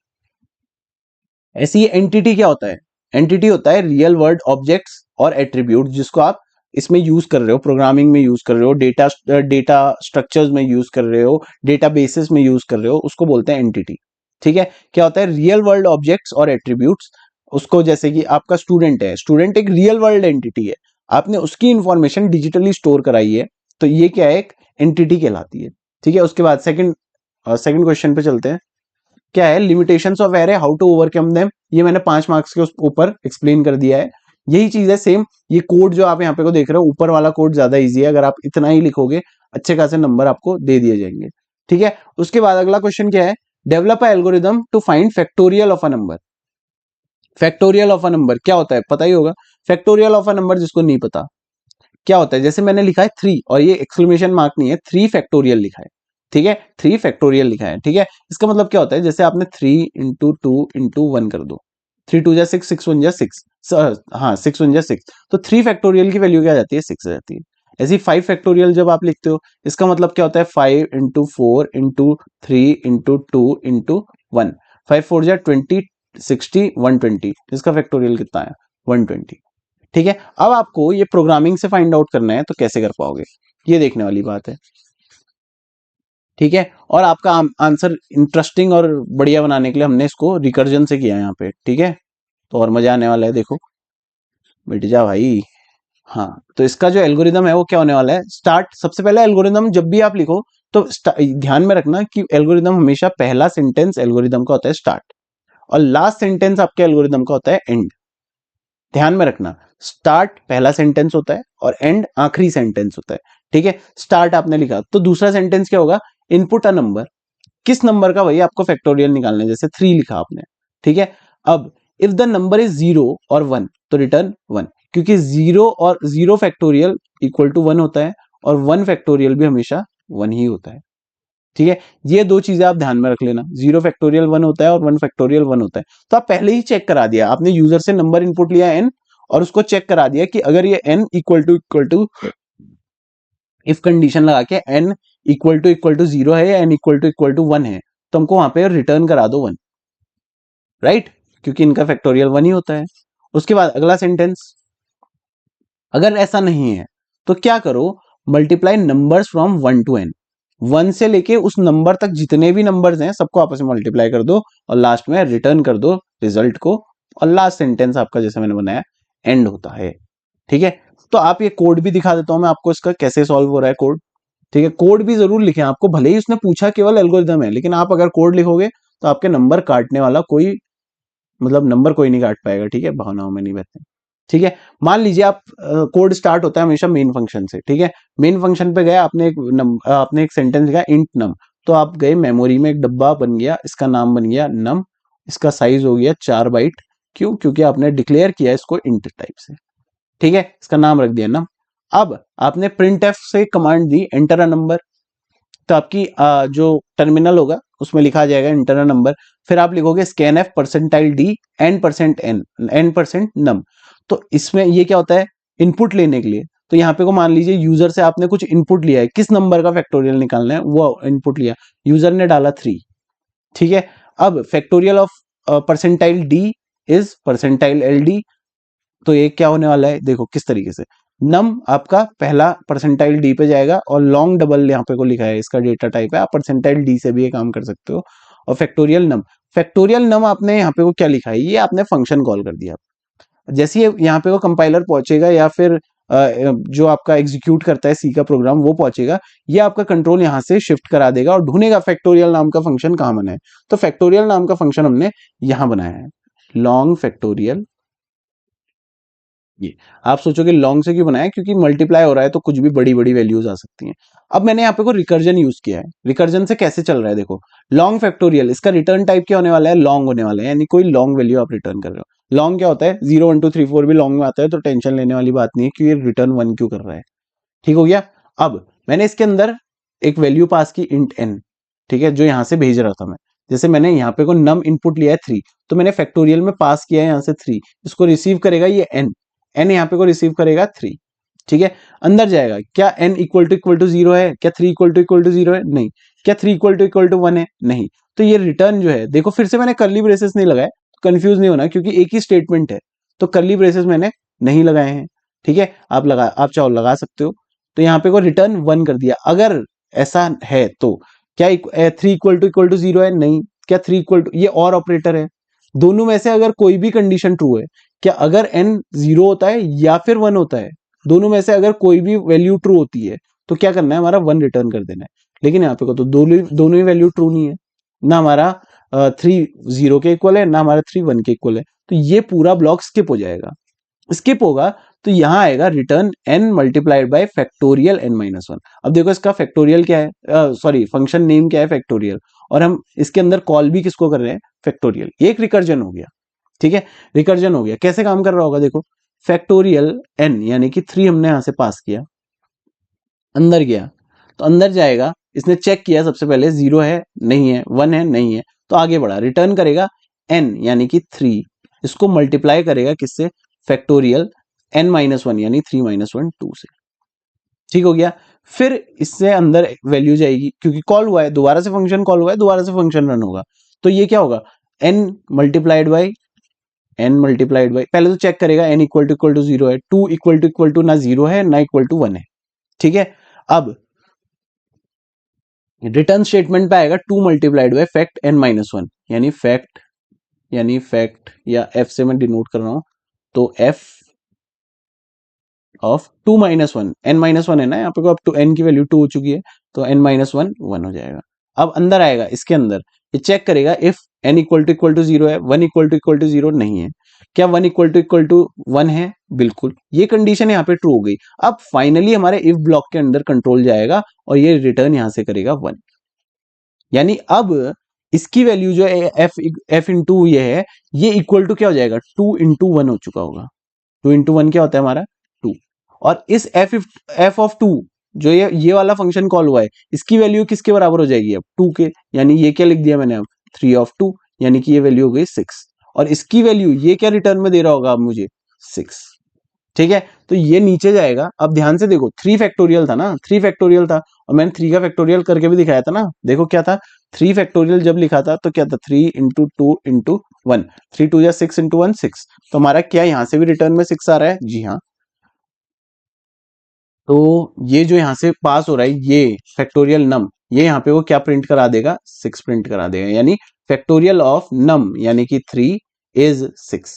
ऐसी ही एंटिटी क्या होता है, एंटिटी होता है रियल वर्ल्ड ऑब्जेक्ट्स और एट्रीब्यूट, जिसको आप इसमें यूज कर रहे हो, प्रोग्रामिंग में यूज कर रहे हो, डेटा स्ट्रक्चर्स में यूज कर रहे हो, डेटा बेसिस में यूज कर रहे हो, उसको बोलते हैं एंटिटी, ठीक है। क्या होता है, रियल वर्ल्ड ऑब्जेक्ट्स और एट्रीब्यूट्स, उसको जैसे कि आपका स्टूडेंट है, स्टूडेंट एक रियल वर्ल्ड एंटिटी है, आपने उसकी इंफॉर्मेशन डिजिटली स्टोर कराई है, तो ये क्या है, एक एंटिटी कहलाती है, ठीक है। उसके बाद सेकंड क्वेश्चन पे चलते हैं। क्या है, limitations of array, how to overcome them, ये मैंने 5 मार्क्स के ऊपर एक्सप्लेन कर दिया है। यही चीज है सेम, ये कोड जो आप यहाँ पे को देख रहे हो, ऊपर वाला कोड ज्यादा इजी है, अगर आप इतना ही लिखोगे अच्छे खासे नंबर आपको दे दिए जाएंगे, ठीक है। उसके बाद अगला क्वेश्चन क्या है, develop a algorithm to find factorial of a number. Factorial of a number क्या होता है, पता ही होगा। फैक्टोरियल ऑफ अ नंबर जिसको नहीं पता, क्या होता है, जैसे मैंने लिखा है 3, और ये एक्सक्लेमेशन मार्क नहीं है, 3 फैक्टोरियल लिखा है, ठीक है, 3 फैक्टोरियल लिखा है, ठीक है। इसका मतलब क्या होता है, जैसे आपने 3 इंटू 2 इंटू 1 कर दो, 3 2 जा 6, 6 1 जा 6, हाँ 6 1 जा 6, तो 3 फैक्टोरियल की वैल्यू क्या आ जाती है, 6 आ जाती है। ऐसी 5 फैक्टोरियल जब आप लिखते हो, इसका मतलब क्या होता है, 5 इंटू 4 इंटू 3 इंटू 2 इंटू 1, 5 4 जा 20, 60, 120, इसका फैक्टोरियल कितना है, 120, ठीक है। अब आपको ये प्रोग्रामिंग से फाइंड आउट करना है, तो कैसे कर पाओगे, ये देखने वाली बात है, ठीक है। और आपका आंसर इंटरेस्टिंग और बढ़िया बनाने के लिए हमने इसको रिकर्जन से किया है यहाँ पे, ठीक है, तो और मजा आने वाला है, देखो बैठ जा भाई। हाँ, तो इसका जो एल्गोरिदम है वो क्या होने वाला है, स्टार्ट, सबसे पहले एल्गोरिदम जब भी आप लिखो, तो ध्यान में रखना कि एल्गोरिदम हमेशा पहला सेंटेंस एल्गोरिदम का होता है स्टार्ट, और लास्ट सेंटेंस आपके एल्गोरिदम का होता है एंड। ध्यान में रखना, स्टार्ट पहला सेंटेंस होता है और एंड आखिरी सेंटेंस होता है, ठीक है। स्टार्ट आपने लिखा, तो दूसरा सेंटेंस क्या होगा, इनपुट अ नंबर, किस नंबर का, वही आपको फैक्टोरियल निकालना है, जैसे 3 लिखा आपने, ठीक है। अब इफ द नंबर इज 0 और 1, तो रिटर्न 1, क्योंकि 0 और 0 फैक्टोरियल इक्वल टू 1 होता है, और 1 फैक्टोरियल भी हमेशा 1 ही होता है, ठीक है। ये दो चीजें आप ध्यान में रख लेना, 0 फैक्टोरियल 1 होता है और 1 फैक्टोरियल 1 होता है। तो आप पहले ही चेक करा दिया, आपने यूजर से नंबर इनपुट लिया n, और उसको चेक करा दिया कि अगर ये n equal to if condition लगा के n इक्वल टू 0 है या n इक्वल टू 1 है, तो हमको वहां पे रिटर्न करा दो 1, राइट, क्योंकि इनका फैक्टोरियल 1 ही होता है। उसके बाद अगला सेंटेंस, अगर ऐसा नहीं है तो क्या करो, multiply numbers from 1 to n, 1 से लेके उस नंबर तक जितने भी नंबर्स हैं सबको आपस में मल्टीप्लाई कर दो और लास्ट में रिटर्न कर दो रिजल्ट को, और लास्ट सेंटेंस आपका जैसे मैंने बनाया एंड होता है। ठीक है, तो आप ये कोड भी दिखा देता हूं मैं आपको, इसका कैसे सॉल्व हो रहा है कोड। ठीक है, कोड भी जरूर लिखें आपको, भले ही उसने पूछा केवल एल्गोरिदम है, लेकिन आप अगर कोड लिखोगे तो आपके नंबर काटने वाला कोई, मतलब नंबर कोई नहीं काट पाएगा। ठीक है, भावनाओं में नहीं बहते। ठीक है, मान लीजिए आप कोड स्टार्ट होता है हमेशा मेन फंक्शन से। ठीक है, मेन फंक्शन पे गए, आपने एक सेंटेंस लिखा इंट नम, तो आप गए मेमोरी में, एक डब्बा बन गया, इसका नाम बन गया नम, इसका साइज हो गया 4 बाइट। क्यों? क्योंकि आपने डिक्लेयर किया इसको इंट टाइप से। ठीक है, इसका नाम रख दिया नम। अब आपने प्रिंट एफ से command the enter a number, तो आपकी जो टर्मिनल होगा उसमें लिखा जाएगा इंटर अ नंबर, फिर आप लिखोगे scanf percentile d n percent n percent num. तो इसमें ये क्या होता है, इनपुट लेने के लिए। तो यहाँ पे को मान लीजिए यूजर से आपने कुछ इनपुट लिया है, किस नंबर का फैक्टोरियल निकालना है वो इनपुट लिया, यूजर ने डाला 3। ठीक है, अब factorial of percentile D is percentile L D, तो ये क्या होने वाला है, देखो किस तरीके से, नम आपका पहला परसेंटाइल डी पे जाएगा और लॉन्ग डबल यहाँ पे को लिखा है, इसका डेटा टाइप है, आप परसेंटाइल डी से भी ये काम कर सकते हो। और फैक्टोरियल नम आपने यहाँ पे को क्या लिखा है, ये आपने फंक्शन कॉल कर दिया। जैसे ये यहाँ पे को कंपाइलर पहुंचेगा या फिर जो आपका एग्जीक्यूट करता है सी का प्रोग्राम वो पहुंचेगा, ये आपका कंट्रोल यहाँ से शिफ्ट करा देगा और ढूंढेगा फैक्टोरियल नाम का फंक्शन कहाँ बना है। तो फैक्टोरियल नाम का फंक्शन हमने यहाँ बनाया है, लॉन्ग फैक्टोरियल। ये आप सोचोगे लॉन्ग से क्यों बनाया, क्योंकि मल्टीप्लाई हो रहा है तो कुछ भी बड़ी बड़ी वैल्यूज आ सकती हैं। अब मैंने यहाँ पे को रिकर्जन यूज किया है, रिकर्जन से कैसे चल रहा है देखो, लॉन्ग फैक्टोरियल, इसका रिटर्न टाइप क्या होने वाला है, लॉन्ग होने वाला है, यानी कोई लॉन्ग वैल्यू आप रिटर्न कर रहे हो। लॉन्ग क्या होता है, 0 1 2 3 4 भी लॉन्ग में आता है, तो टेंशन लेने वाली बात नहीं है कि ये रिटर्न 1 क्यों कर रहा है। ठीक हो गया। अब मैंने इसके अंदर एक वैल्यू पास की इंट एन, ठीक है, जो यहाँ से भेज रहा था मैं, जैसे मैंने यहाँ पे को नम इनपुट लिया है 3, तो मैंने फैक्टोरियल में पास किया है यहाँ से 3, इसको रिसीव करेगा ये एन, एन यहाँ पे को रिसीव करेगा 3। ठीक है, अंदर जाएगा, क्या एन इक्वल टू 0 है, क्या 3 इक्वल टू 0 है, नहीं, क्या 3 इक्वल टू 1 है, नहीं। तो ये रिटर्न जो है, देखो फिर से मैंने कर्ली ब्रेसेस नहीं लगाए, कंफ्यूज नहीं होना, क्योंकि एक ही स्टेटमेंट है, तो कर्ली ब्रेसेस मैंने नहीं लगाए हैं। ठीक है, आप चाहो लगा सकते हो। तो यहाँ पे को रिटर्न 1 कर दिया। अगर ऐसा है तो क्या 3 इक्वल टू 0 है, नहीं, क्या 3 इक्वल टू, ये और ऑपरेटर है, दोनों में से अगर कोई भी कंडीशन ट्रू है, क्या अगर n 0 होता है या फिर 1 होता है, दोनों में से अगर कोई भी वैल्यू ट्रू होती है तो क्या करना है, हमारा 1 रिटर्न कर देना है। लेकिन यहाँ पे को तो दोनों ही वैल्यू ट्रू नहीं है, ना हमारा 3 0 के इक्वल है, ना हमारा 3 1 के इक्वल है, तो ये पूरा ब्लॉक स्किप हो जाएगा। स्किप होगा तो यहां आएगा return n multiplied by factorial n minus 1। अब देखो इसका फैक्टोरियल क्या है, सॉरी फंक्शन नेम क्या है, फैक्टोरियल, और हम इसके अंदर कॉल भी किसको कर रहे हैं, फैक्टोरियल। एक रिकर्जन हो गया। ठीक है, रिकर्जन हो गया, कैसे काम कर रहा होगा देखो, फैक्टोरियल n यानी कि 3 हमने यहां से पास किया, अंदर गया, तो अंदर जाएगा, इसने चेक किया सबसे पहले 0 है नहीं है, 1 है नहीं है, तो आगे बढ़ा, रिटर्न करेगा n यानी कि 3, इसको मल्टीप्लाई करेगा किससे, फैक्टोरियल n माइनस 1 यानी 3 माइनस 1 2 से। ठीक हो गया। फिर इससे अंदर वैल्यू जाएगी, क्योंकि कॉल हुआ है, दोबारा से फंक्शन कॉल हुआ है, दोबारा से फंक्शन रन होगा, तो ये क्या होगा, n मल्टीप्लाइड बाई पहले तो चेक करेगा n इक्वल टू 0 है, 2 इक्वल टू ना 0 है ना इक्वल टू 1 है। ठीक है, अब रिटर्न स्टेटमेंट पे आएगा 2 multiplied by fact n minus 1, यानी फैक्ट या f से मैं डिनोट कर रहा हूं, तो f of 2 minus 1, n minus 1 है ना यहाँ पे, अब टू n की वैल्यू 2 हो चुकी है, तो n माइनस 1 1 हो जाएगा। अब अंदर आएगा, इसके अंदर ये चेक करेगा इफ n इक्वल टू 0 है, 1 इक्वल टू 0 नहीं है, क्या 1 इक्वल टू 1 है, बिल्कुल, ये कंडीशन यहाँ पे ट्रू हो गई। अब फाइनली हमारे इफ ब्लॉक के अंदर कंट्रोल जाएगा और ये रिटर्न यहां से करेगा 1, यानी अब इसकी वैल्यू जो है f इंटू ये है, ये इक्वल टू क्या हो जाएगा, 2 इंटू 1 हो चुका होगा। 2 इंटू 1 क्या होता है हमारा 2, और इस f ऑफ 2 जो ये वाला फंक्शन कॉल हुआ है, इसकी वैल्यू किसके बराबर हो जाएगी अब 2 के, यानी ये क्या लिख दिया मैंने अब 3 ऑफ 2, यानी कि ये वैल्यू हो गई 6, और इसकी वैल्यू ये क्या रिटर्न में दे रहा होगा अब मुझे 6। ठीक है, तो ये नीचे जाएगा। अब ध्यान से देखो, 3 फैक्टोरियल था ना, 3 फैक्टोरियल था और मैंने 3 का फैक्टोरियल करके भी दिखाया था ना। देखो क्या था, 3 फैक्टोरियल जब लिखा था तो क्या था, 3 इंटू 2 इंटू 1, 3 2 या 6 इंटू 1 6। तो हमारा क्या यहां से भी रिटर्न में 6 आ रहा है? जी हाँ। तो ये जो यहाँ से पास हो रहा है ये फैक्टोरियल नम, ये यहाँ पे वो क्या प्रिंट करा देगा? 6 प्रिंट करा देगा, यानी फैक्टोरियल ऑफ नम यानी कि 3 इज 6।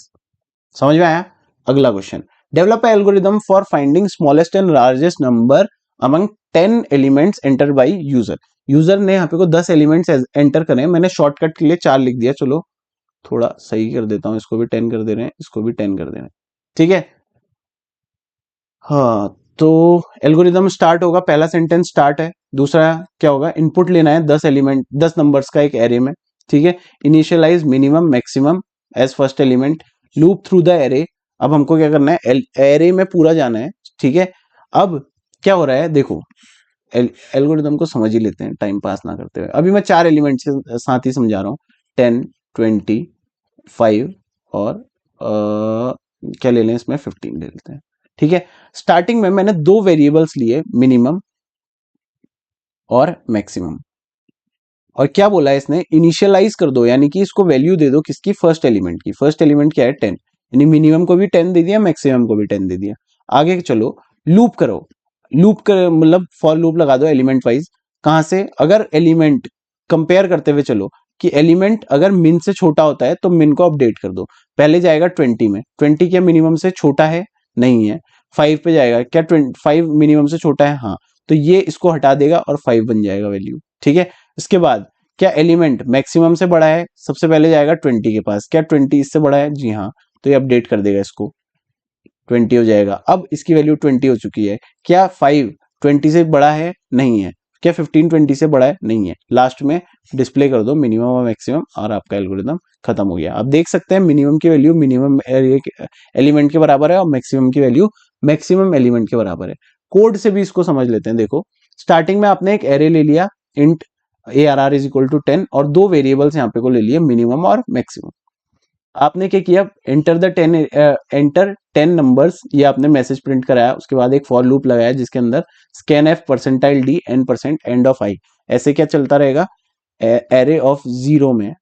समझ में आया? अगला question, develop algorithm for finding smallest and largest number among 10 elements enter by user. User ने यहाँ पे को 10 एलिमेंट्स एंटर करे, मैंने शॉर्टकट के लिए 4 लिख दिया। चलो थोड़ा सही कर देता हूँ, इसको भी 10 कर दे रहे हैं, इसको भी 10 कर दे रहे हैं। ठीक है, हाँ। तो एल्गोरिदम स्टार्ट होगा, पहला सेंटेंस स्टार्ट है। दूसरा क्या होगा, इनपुट लेना है 10 एलिमेंट, 10 नंबर्स का एक एरे में। ठीक है, initialise minimum maximum as first element, loop through the array. अब हमको क्या करना है, एरे में पूरा जाना है। ठीक है, अब क्या हो रहा है देखो, एल्गोरिदम को समझ ही लेते हैं टाइम पास ना करते हुए। अभी मैं 4 एलिमेंट्स के साथ ही समझा रहा हूँ, 10 20 5 और क्या ले लें इसमें, 15 ले लेते हैं। ठीक है, स्टार्टिंग में मैंने 2 वेरिएबल्स लिए, मिनिमम और मैक्सिमम। और क्या बोला है इसने, इनिशियलाइज कर दो, यानी कि इसको वैल्यू दे दो किसकी, फर्स्ट एलिमेंट की। फर्स्ट एलिमेंट क्या है, 10, यानी मिनिमम को भी 10 दे दिया, मैक्सिमम को भी 10 दे दिया। आगे चलो, लूप करो, लूप कर मतलब फॉर लूप लगा दो एलिमेंट वाइज। कहां से, अगर एलिमेंट कंपेयर करते हुए चलो कि एलिमेंट अगर मिन से छोटा होता है तो मिन को अपडेट कर दो। पहले जाएगा 20 में, 20 क्या मिनिमम से छोटा है? नहीं है। 5 पे जाएगा, क्या 5 मिनिमम से छोटा है? हाँ। तो ये इसको हटा देगा और 5 बन जाएगा वैल्यू। ठीक है, इसके बाद क्या एलिमेंट मैक्सिमम से बड़ा है? सबसे पहले जाएगा 20 के पास, क्या 20 इससे बड़ा है? जी हाँ। तो ये अपडेट कर देगा, इसको 20 हो जाएगा। अब इसकी वैल्यू 20 हो चुकी है। क्या 5 20 से बड़ा है? नहीं है। क्या 15 20 से बड़ा है? नहीं है। लास्ट में डिस्प्ले कर दो मिनिमम और मैक्सिमम और आपका एल्गोरिदम खत्म हो गया। आप देख सकते हैं मिनिमम की वैल्यू मिनिमम एलिमेंट के बराबर है और मैक्सिमम की वैल्यू मैक्सिमम एलिमेंट के बराबर है। कोड से भी इसको समझ लेते हैं। देखो, स्टार्टिंग में आपने एक एरे ले लिया, int ARR is equal to 10, और 2 वेरिएबल्स यहाँ पे को ले लिए, मिनिमम और मैक्सिमम। आपने क्या किया, एंटर 10 नंबर्स, ये आपने मैसेज प्रिंट कराया। उसके बाद एक फॉर लूप लगाया जिसके अंदर scanf percentile d n percent and of i, ऐसे क्या चलता रहेगा, एरे ऑफ जीरो में,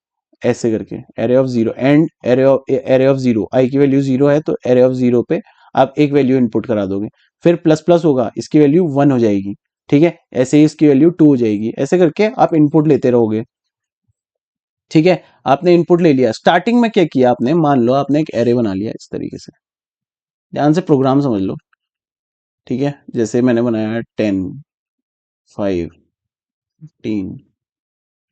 ऐसे करके array of zero and array of zero, i की वैल्यू 0 है तो एरे ऑफ 0 पे आप एक वैल्यू इनपुट करा दोगे। फिर प्लस प्लस होगा, इसकी वैल्यू 1 हो जाएगी। ठीक है, ऐसे ही इसकी वैल्यू 2 हो जाएगी। ऐसे करके आप इनपुट लेते रहोगे। ठीक है, आपने इनपुट ले लिया। स्टार्टिंग में क्या किया आपने, मान लो आपने एक एरे बना लिया इस तरीके से, ध्यान से प्रोग्राम समझ लो। ठीक है, जैसे मैंने बनाया 10 5 15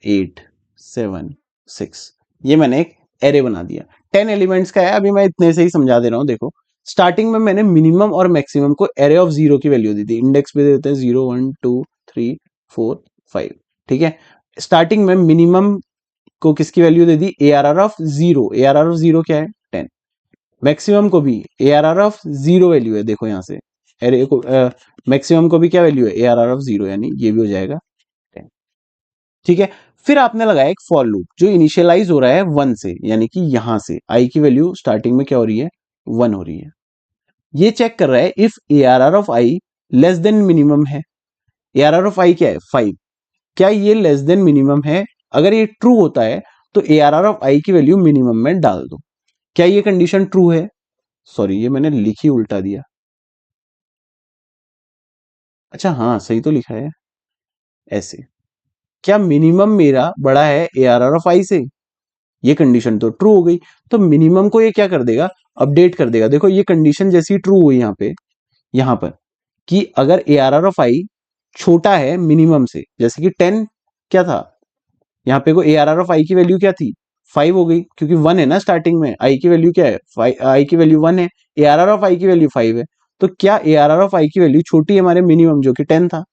8 7 6, ये मैंने एक एरे बना दिया। 10 एलिमेंट्स का है। अभी मैं इतने से ही समझा दे रहा हूं। देखो, स्टार्टिंग में मैंने मिनिमम और मैक्सिमम को एरे ऑफ 0 की वैल्यू दी थी। इंडेक्स पे देते हैं 0 1 2 3 4 5। ठीक है, स्टार्टिंग में मिनिमम को किसकी value they the, ARR of 0। ARR of 0 क्या है, 10। मैक्सिमम को भी ARR ऑफ 0 वैल्यू है, देखो यहां से एरे को, मैक्सिमम को भी क्या वैल्यू है, ARR ऑफ 0, यानी ये भी हो जाएगा 10। ठीक है, फिर आपने लगाया एक फॉर लूप जो इनिशियलाइज हो रहा है 1 से, यानी कि यहां से आई की वैल्यू स्टार्टिंग में क्या हो रही है, 1 हो रही है। ये चेक कर रहा है if ARR of I less then minimum है। ARR ऑफ आई क्या है, 5, क्या ये लेस देन मिनिमम है? अगर ये ट्रू होता है तो ARR ऑफ आई की वैल्यू मिनिमम में डाल दो। क्या ये कंडीशन ट्रू है? सॉरी, ये मैंने लिख ही उल्टा दिया। अच्छा हाँ, सही तो लिखा है ऐसे। क्या मिनिमम मेरा बड़ा है ARR ऑफ आई से? ये कंडीशन तो ट्रू हो गई। तो मिनिमम को ये क्या कर देगा, अपडेट कर देगा। देखो, ये कंडीशन जैसी ट्रू हुई यहाँ पे, यहाँ पर, कि अगर ARR ऑफ आई छोटा है मिनिमम से, जैसे कि 10 क्या था, यहाँ पे को ARR ऑफ आई की वैल्यू क्या थी, 5 हो गई, क्योंकि 1 है ना स्टार्टिंग में। आई की वैल्यू क्या है, आई की वैल्यू 1 है, ARR ऑफ आई की वैल्यू 5 है। तो क्या ARR ऑफ आई की वैल्यू छोटी है हमारे मिनिमम जो कि 10 था?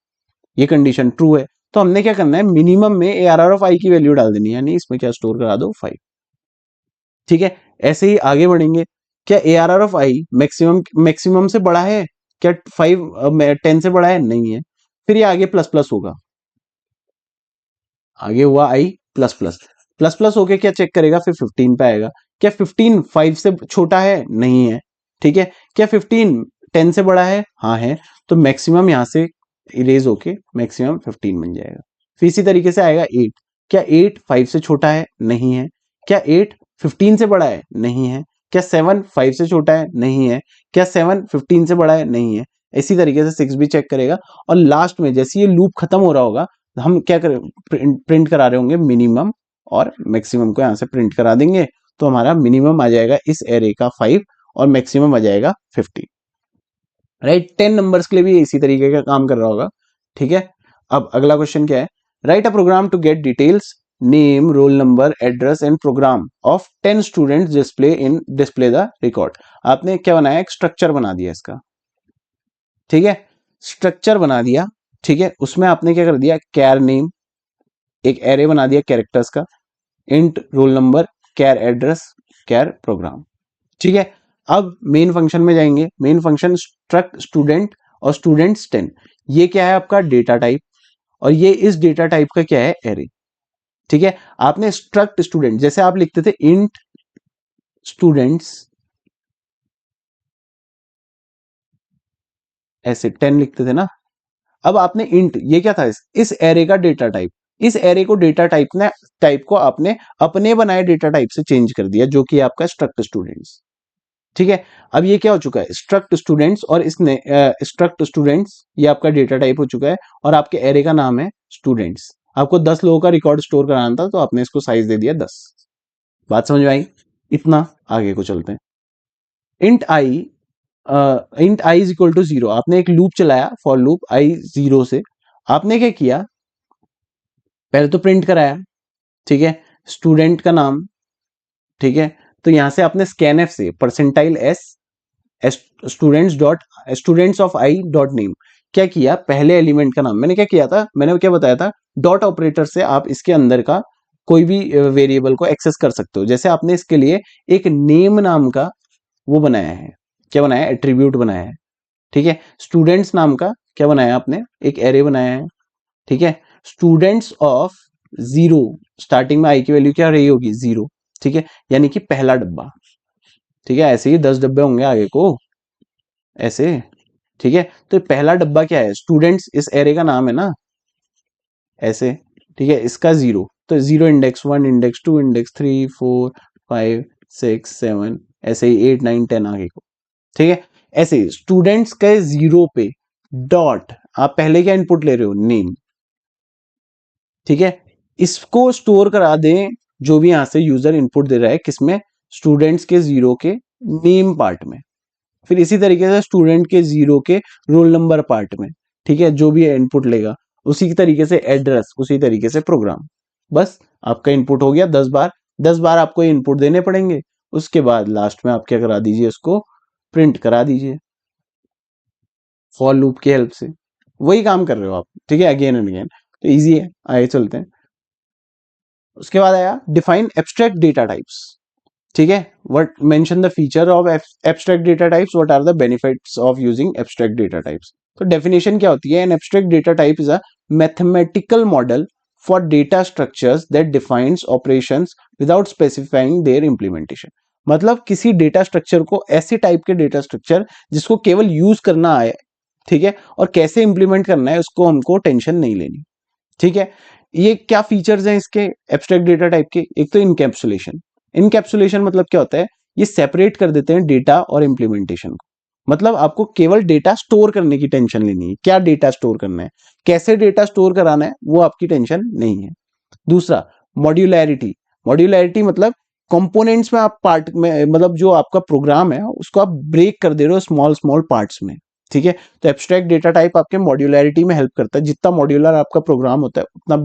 ये कंडीशन ट्रू है। तो हमने क्या करना है, मिनिमम में ARR ऑफ आई की वैल्यू डाल देनी है, यानी इसमें क्या स्टोर करा दो, 5। ठीक है, ऐसे ही आगे बढ़ेंगे। क्या ARR of I maximum maximum से बड़ा है? क्या 5 10 से बड़ा है? नहीं है। फिर ये आगे प्लस प्लस होगा, आगे हुआ आई प्लस प्लस, प्लस प्लस होके क्या चेक करेगा, फिर 15 पे आएगा। क्या 15 5 से छोटा है? नहीं है। ठीक है। क्या 15 10 से बड़ा है? हाँ है, तो मैक्सिमम यहां से इरेज होके मैक्सिमम 15 बन जाएगा। फिर इसी तरीके से आएगा 8। क्या 8 5 से छोटा है? नहीं है। क्या 8 15 से बड़ा है? नहीं है। क्या 7 5 से छोटा है? नहीं है। क्या 7 15 से बड़ा है? नहीं है। इसी तरीके से 6 भी चेक करेगा, और लास्ट में जैसे ये लूप खत्म हो रहा होगा, हम क्या करें, प्रिंट करा रहे होंगे मिनिमम और मैक्सिमम को यहां से प्रिंट करा देंगे, तो हमारा मिनिमम आ जाएगा इस एरे का 5 और मैक्सिमम आ जाएगा 50। राइट, 10 नंबर्स के लिए भी इसी तरीके का काम कर रहा होगा। ठीक है। अब अगला क्वेश्चन क्या है, write a program to get details name roll number address and program of 10 students display the record. आपने क्या बनाया, एक स्ट्रक्चर बना दिया इसका। ठीक है, स्ट्रक्चर बना दिया। ठीक है, उसमें आपने क्या कर दिया, कैर नेम, एक एरे बना दिया कैरेक्टर्स का, इंट रोल नंबर, कैर एड्रेस, कैर प्रोग्राम। ठीक है। अब मेन फंक्शन में जाएंगे। मेन फंक्शन स्ट्रक्ट स्टूडेंट और स्टूडेंट्स 10, ये क्या है आपका डेटा टाइप, और ये इस डेटा टाइप का क्या है, एरे। ठीक है। आपने स्ट्रक्ट स्टूडेंट, जैसे आप लिखते थे इंट स्टूडेंट्स, ऐसे 10 लिखते थे ना, अब आपने इंट, ये क्या था, इस एरे का डेटा टाइप, इस एरे को डेटा टाइप को आपने अपने बनाए डेटा टाइप से चेंज कर दिया, जो कि आपका स्ट्रक्ट स्टूडेंट्स। ठीक है। अब ये क्या हो चुका है, स्ट्रक्ट स्टूडेंट्स, और इसने स्ट्रक्ट स्टूडेंट्स ये आपका डेटा टाइप हो चुका है, और आपके एरे का नाम है स्टूडेंट्स। आपको 10 लोगों का रिकॉर्ड स्टोर कराना था, तो आपने इसको साइज दे दिया 10। बात समझ में आई? इतना। आगे को चलते हैं। Int i, int i is equal to 0, आपने एक लूप चलाया, फॉर लूप आई 0 से। आपने क्या किया, पहले तो प्रिंट कराया। ठीक है, स्टूडेंट का नाम। ठीक है, तो यहां से आपने स्कैनएफ से percentile S students of I dot name, क्या किया, पहले एलिमेंट का नाम। मैंने क्या किया था, मैंने क्या बताया था, डॉट ऑपरेटर से आप इसके अंदर का कोई भी वेरिएबल को एक्सेस कर सकते हो। जैसे आपने इसके लिए एक नेम नाम का वो बनाया है, क्या बनाया है, एट्रीब्यूट बनाया है। ठीक है, स्टूडेंट्स नाम का क्या बनाया आपने, एक एरे बनाया है। ठीक है, स्टूडेंट्स ऑफ 0, स्टार्टिंग में आई की वैल्यू क्या रही होगी, 0। ठीक है, यानी कि पहला डब्बा। ठीक है, ऐसे ही 10 डब्बे होंगे आगे को, ऐसे। ठीक है, तो पहला डब्बा क्या है, स्टूडेंट्स, इस एरे का नाम है ना, ऐसे। ठीक है, इसका 0, तो 0 इंडेक्स 1 इंडेक्स 2 इंडेक्स 3 4 5 6 7, ऐसे ही 8 9 10 आगे को। ठीक है, ऐसे ही स्टूडेंट्स के 0 पे डॉट, आप पहले क्या इनपुट ले रहे हो, नेम। ठीक है, इसको स्टोर करा दें, जो भी यहां से यूजर इनपुट दे रहा है, किसमें, स्टूडेंट्स के 0 के नेम पार्ट में। फिर इसी तरीके से स्टूडेंट के 0 के रोल नंबर पार्ट में। ठीक है, जो भी इनपुट लेगा, उसी तरीके से एड्रेस, उसी तरीके से प्रोग्राम। बस आपका इनपुट हो गया 10 बार। 10 बार आपको इनपुट देने पड़ेंगे, उसके बाद लास्ट में आप क्या करा दीजिए, उसको प्रिंट करा दीजिए फॉर लूप की हेल्प से। वही काम कर रहे हो आप। ठीक है, अगेन एंड अगेन, तो इजी है। आगे चलते हैं। उसके बाद आया डिफाइन एब्स्ट्रैक्ट डेटा टाइप्स। ठीक है, what mention the feature of abstract data types, what are the benefits of using abstract data types. तो डेफिनेशन क्या होती है, an abstract data type is a mathematical model for data structures that defines operations without specifying their implementation. मतलब किसी data structure को, ऐसे type के data structure जिसको केवल यूज करना आए, ठीक है, और कैसे इंप्लीमेंट करना है उसको हमको टेंशन नहीं लेनी। ठीक है, ये क्या फीचर्स हैं इसके एब्स्ट्रैक्ट डेटा टाइप के, एक तो इनकैप्सुलेशन। इनकैप्सुलेशन मतलब क्या होता है, ये सेपरेट कर देते हैं डेटा और इंप्लीमेंटेशन को। मतलब आपको केवल डेटा स्टोर करने की टेंशन लेनी है, क्या डेटा स्टोर करना है, कैसे डेटा स्टोर कराना है, वो आपकी टेंशन नहीं है। दूसरा, मॉड्यूलैरिटी। मॉड्यूलैरिटी मतलब कंपोनेंट्स में आप पार्ट में, मतलब जो आपका प्रोग्राम है उसको आप ब्रेक कर दे रहे हो स्मॉल स्मॉल पार्ट्स में। ठीक है, तो एब्स्ट्रैक्ट डेटा टाइप आपके मॉड्यूलैरिटी में हेल्प करता है। जितना मॉड्यूलर आपका प्रोग्राम होता है उतना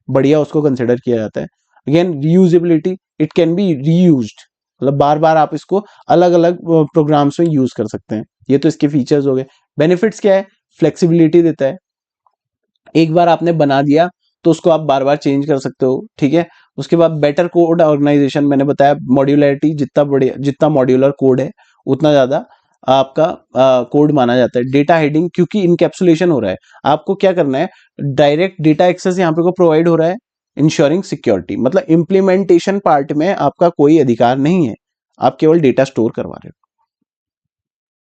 बढ़िया उसको कंसिडर किया जाता है। Again reusability, it can be reused, मतलब बार बार आप इसको अलग अलग प्रोग्राम्स में यूज कर सकते हैं। ये तो इसके फीचर्स हो गए। बेनिफिट्स क्या है, फ्लेक्सिबिलिटी देता है, एक बार आपने बना दिया तो उसको आप बार बार चेंज कर सकते हो। ठीक है, उसके बाद बेटर कोड ऑर्गेनाइजेशन, मैंने बताया मॉड्यूलरिटी, जितना बड़े, जितना मॉड्यूलर कोड है उतना ज्यादा आपका कोड माना जाता है। डेटा हेडिंग, क्योंकि इनकैप्सुलेशन हो रहा है, आपको क्या करना है, डायरेक्ट डेटा एक्सेस यहाँ पे को प्रोवाइड हो रहा है। इंश्योरिंग सिक्योरिटी, मतलब इंप्लीमेंटेशन पार्ट में आपका कोई अधिकार नहीं है, आप केवल डेटा स्टोर करवा रहे हो।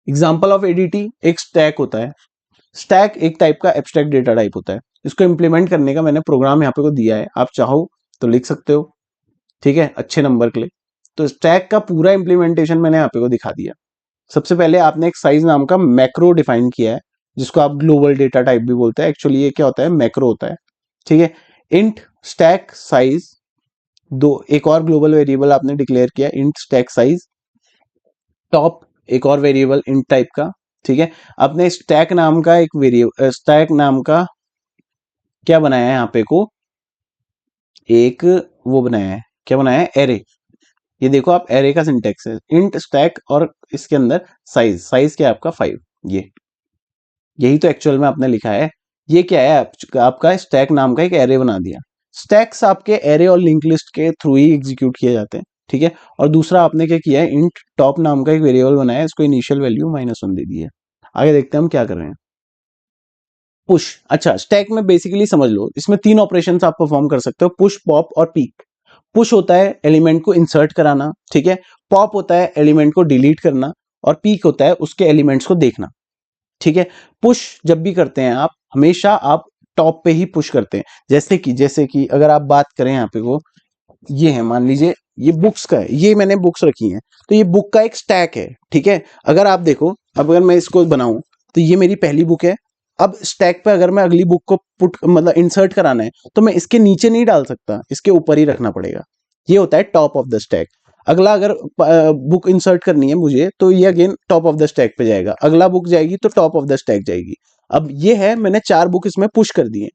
एग्जाम्पल ऑफ एडीटी, एक स्टैक होता है। स्टैक एक टाइप का एब्स्ट्रैक्ट डेटा टाइप होता है। इसको इंप्लीमेंट करने का मैंने प्रोग्राम यहाँ पे को दिया है, आप चाहो तो लिख सकते हो, ठीक है, अच्छे नंबर के लिए। तो स्टैक का पूरा इंप्लीमेंटेशन मैंने यहाँ पे को दिखा दिया। सबसे पहले आपने एक साइज नाम का मैक्रो डिफाइन किया है, जिसको आप ग्लोबल डेटा टाइप भी बोलते हैं। एक्चुअली ये क्या होता है, मैक्रो होता है, ठीक है। इंट स्टैक साइज, दो एक और ग्लोबल वेरिएबल आपने डिक्लेयर किया, इंट स्टैक साइज। टॉप एक और वेरिएबल इंट टाइप का, ठीक है। आपने स्टैक नाम का एक वेरिएबल, स्टैक नाम का क्या बनाया है यहाँ पे को, एक वो बनाया है, क्या बनाया है, एरे। ये देखो आप, एरे का सिंटेक्स है इंट स्टैक, और इसके अंदर साइज, साइज क्या है आपका 5। ये यही तो एक्चुअल में आपने लिखा है। ये क्या है, आपका स्टैक नाम का एक एरे बना दिया। स्टैक्स आपके एरे और लिंक लिस्ट के थ्रू ही एग्जीक्यूट किए जाते हैं, ठीक है। और दूसरा आपने क्या किया है, इंट टॉप नाम का एक वेरिएबल बनाया है, इसको इनिशियल वैल्यू -1 दे दी है। आगे देखते हैं हम क्या कर रहे हैं। पुश, अच्छा स्टैक में बेसिकली समझ लो, इसमें 3 ऑपरेशन आप परफॉर्म कर सकते हो, पुश, पॉप और पीक। पुश होता है एलिमेंट को इंसर्ट कराना, ठीक है। पॉप होता है एलिमेंट को डिलीट करना, और पीक होता है उसके एलिमेंट्स को देखना, ठीक है। पुश जब भी करते हैं आप, हमेशा आप टॉप पे ही पुश करते हैं। जैसे कि अगर आप बात करें यहाँ पे को, ये है, मान लीजिए ये बुक्स का है, ये मैंने बुक्स रखी हैं, तो ये बुक का एक स्टैक है, ठीक है। अगर आप देखो, अब अगर मैं इसको बनाऊं, तो ये मेरी पहली बुक है। अब स्टैक पे अगर मैं अगली बुक को पुट मतलब इंसर्ट कराना है, तो मैं इसके नीचे नहीं डाल सकता, इसके ऊपर ही रखना पड़ेगा। ये होता है टॉप ऑफ द स्टैक। अगला अगर बुक इंसर्ट करनी है मुझे, तो ये again top of the stack पे जाएगा। अगला बुक जाएगी तो टॉप ऑफ द स्टैक जाएगी। अब ये है, मैंने 4 बुक इसमें पुश कर दी है।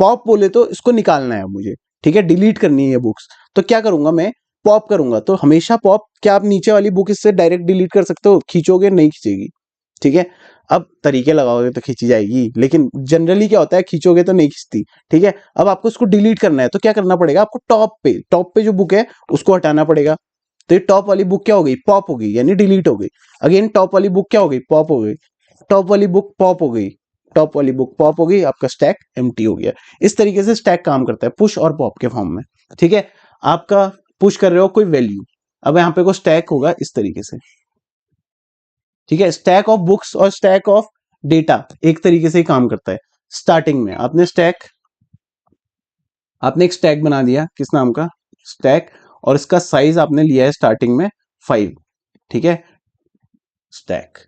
पॉप बोले तो इसको निकालना है मुझे, ठीक है, डिलीट करनी है ये बुक्स। तो क्या करूंगा मैं, पॉप करूंगा। तो हमेशा पॉप, क्या आप नीचे वाली बुक इससे डायरेक्ट डिलीट कर सकते हो, खींचोगे नहीं खींचेगी, ठीक है। अब तरीके लगाओगे तो खींची जाएगी, लेकिन जनरली क्या होता है, खींचोगे तो नहीं खींचती, ठीक है। अब आपको इसको डिलीट करना है, तो क्या करना पड़ेगा आपको, टॉप पे जो बुक है उसको हटाना पड़ेगा। तो ये टॉप वाली बुक क्या हो गई, पॉप हो गई, यानी डिलीट हो गई। अगेन टॉप वाली बुक क्या हो गई, पॉप हो गई। टॉप वाली बुक पॉप हो गई, टॉप वाली बुक पॉप हो गई, आपका स्टैक एम्प्टी हो गया। इस तरीके से स्टैक काम करता है, पुश और पॉप के फॉर्म में, ठीक है। आपका पुश कर रहे हो कोई वैल्यू, अब यहाँ पे को स्टैक होगा इस तरीके से, ठीक है। स्टैक ऑफ बुक्स और स्टैक ऑफ डेटा एक तरीके से ही काम करता है। स्टार्टिंग में आपने एक स्टैक बना दिया, किस नाम का, स्टैक, और इसका साइज आपने लिया है स्टार्टिंग में 5, ठीक है। स्टैक,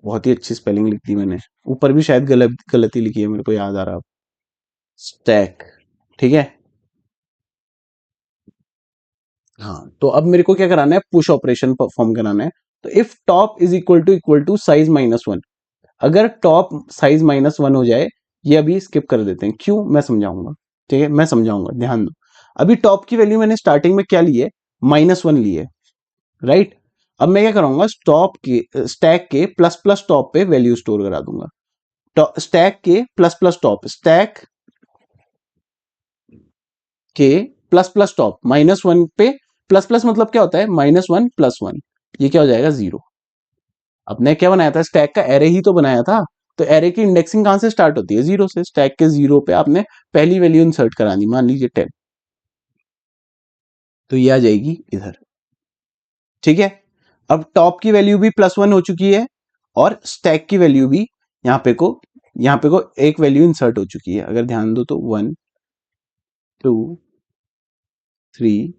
बहुत ही अच्छी स्पेलिंग लिख दी मैंने, ऊपर भी शायद गलती लिखी है, मेरे को याद आ रहा है। स्टैक, ठीक है। हाँ, तो अब मेरे को क्या कराना है, पुश ऑपरेशन परफॉर्म कराना है। तो if top is equal to size -1, अगर टॉप साइज -1 हो जाए, ये अभी स्किप कर देते हैं, क्यों, मैं समझाऊंगा, ठीक है, मैं समझाऊंगा, ध्यान दो। अभी टॉप की वैल्यू मैंने स्टार्टिंग में क्या ली है, -1 ली है, राइट। अब मैं क्या करूंगा, स्टैक के प्लस प्लस टॉप पे वैल्यू स्टोर करा दूंगा। स्टैक के प्लस प्लस टॉप, स्टैक के प्लस प्लस टॉप -1 पे, प्लस प्लस मतलब क्या होता है, -1 + 1, ये क्या हो जाएगा, 0। अपने क्या बनाया था, स्टैक का एरे ही तो बनाया था। तो एरे की इंडेक्सिंग कहां से स्टार्ट होती है, 0 से। स्टैक के 0 पे आपने पहली वैल्यू इंसर्ट करानी, मान लीजिए 10, तो ये आ जाएगी इधर, ठीक है। अब टॉप की वैल्यू भी +1 हो चुकी है, और स्टैक की वैल्यू भी यहाँ पे को एक वैल्यू इंसर्ट हो चुकी है। अगर ध्यान दो तो 1 2 3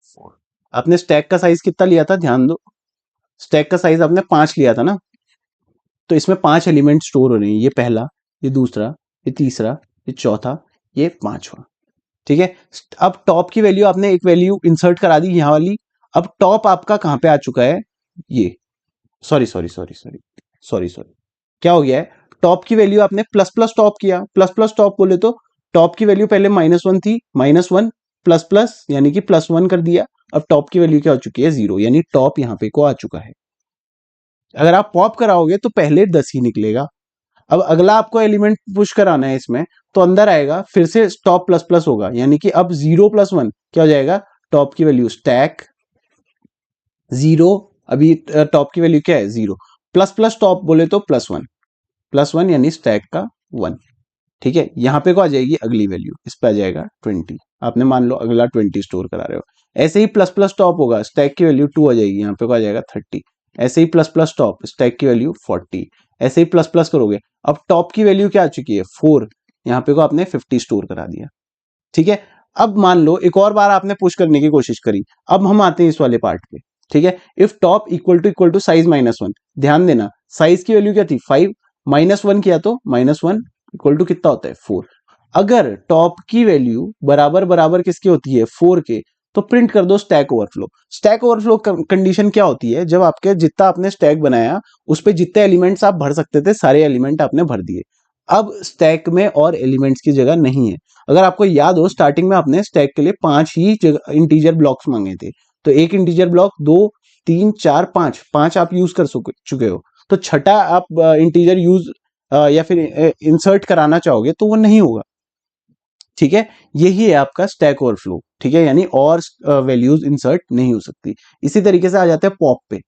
4, आपने स्टैक का साइज कितना लिया था, ध्यान दो, स्टैक का साइज आपने 5 लिया था ना। तो इसमें 5 एलिमेंट स्टोर हो रहे हैं, ये पहला, ये दूसरा, ये तीसरा, ये चौथा, ये पांचवा, ठीक है। अब टॉप की वैल्यू आपने एक वैल्यू इंसर्ट करा दी यहाँ वाली। अब टॉप आपका कहां पे आ चुका है, ये, sorry sorry sorry sorry sorry sorry, क्या हो गया है, टॉप की वैल्यू आपने प्लस प्लस टॉप किया, प्लस प्लस टॉप बोले तो टॉप की वैल्यू पहले -1 थी, -1 प्लस प्लस यानी कि +1 कर दिया। अब टॉप की वैल्यू क्या हो चुकी है, 0, यानी टॉप यहाँ पे को आ चुका है। अगर आप पॉप कराओगे तो पहले 10 ही निकलेगा। अब अगला आपको एलिमेंट पुश कराना है इसमें, तो अंदर आएगा, फिर से टॉप प्लस प्लस होगा, यानी कि अब 0 + 1 क्या हो जाएगा, टॉप की वैल्यू स्टैक 0, अभी टॉप की वैल्यू क्या है, 0, प्लस प्लस टॉप बोले तो +1 यानी स्टैक का 1, ठीक है। यहां पे को आ जाएगी अगली वैल्यू, इस पे आ जाएगा 20। आपने मान लो अगला 20 स्टोर करा रहे हो। ऐसे ही प्लस प्लस टॉप होगा, स्टैक की वैल्यू 2 आ जाएगी, यहाँ पे को आ जाएगा 30। ऐसे ही प्लस प्लस टॉप, स्टैक की वैल्यू 40। ऐसे ही प्लस प्लस करोगे, अब टॉप की वैल्यू क्या आ चुकी है 4, यहाँ पे को आपने 50 स्टोर करा दिया। ठीक है, अब मान लो एक और बार आपने पुश करने की कोशिश करी, अब हम आते हैं इस वाले पार्ट पे। ठीक है, if top equal to size -1, ध्यान देना साइज की वैल्यू क्या थी 5, -1 किया तो -1 इक्वल टू कितना होता है 4। अगर टॉप की वैल्यू बराबर बराबर किसकी होती है 4 के, तो प्रिंट कर दो stack overflow. Stack overflow condition क्या होती है, जब आपके जितना आपने स्टैक बनाया उस पे जितने एलिमेंट्स आप भर सकते थे सारे एलिमेंट आपने भर दिए, अब स्टैक में और एलिमेंट्स की जगह नहीं है। अगर आपको याद हो स्टार्टिंग में आपने स्टैक के लिए 5 ही इंटीजर ब्लॉक्स मांगे थे, तो एक इंटीजर ब्लॉक 2 3 4 5 5 आप यूज कर चुके हो, तो छठा आप इंटीजर यूज या फिर इंसर्ट कराना चाहोगे तो वो नहीं होगा। ठीक है, यही है आपका स्टैक ओवरफ्लो। ठीक है, यानी और वैल्यूज इंसर्ट नहीं हो सकती। इसी तरीके से आ जाते हैं पॉप पे।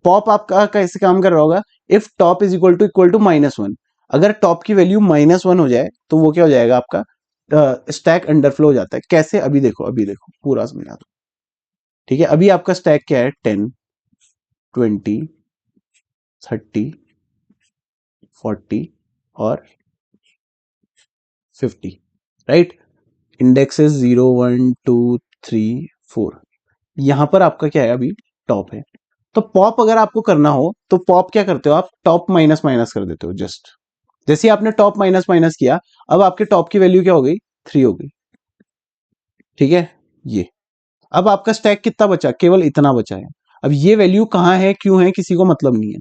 पॉप आपका कैसे काम कर रहा होगा, if top is equal to -1, अगर टॉप की वैल्यू -1 हो जाए तो वो क्या हो जाएगा आपका स्टैक अंडरफ्लो हो जाता है। कैसे, अभी देखो पूरा समझा दो। ठीक है, अभी आपका स्टैक क्या है 10 20 30 40 और 50, राइट। इंडेक्सेस 0 1 2 3 4, यहां पर आपका क्या है अभी टॉप है। तो पॉप अगर आपको करना हो तो पॉप क्या करते हो आप, टॉप माइनस माइनस कर देते हो। जस्ट जैसे ही आपने टॉप माइनस माइनस किया, अब आपके टॉप की वैल्यू क्या हो गई 3 हो गई। ठीक है, ये अब आपका स्टैक कितना बचा, केवल इतना बचा है। अब ये वैल्यू कहां है क्यों है किसी को मतलब नहीं है,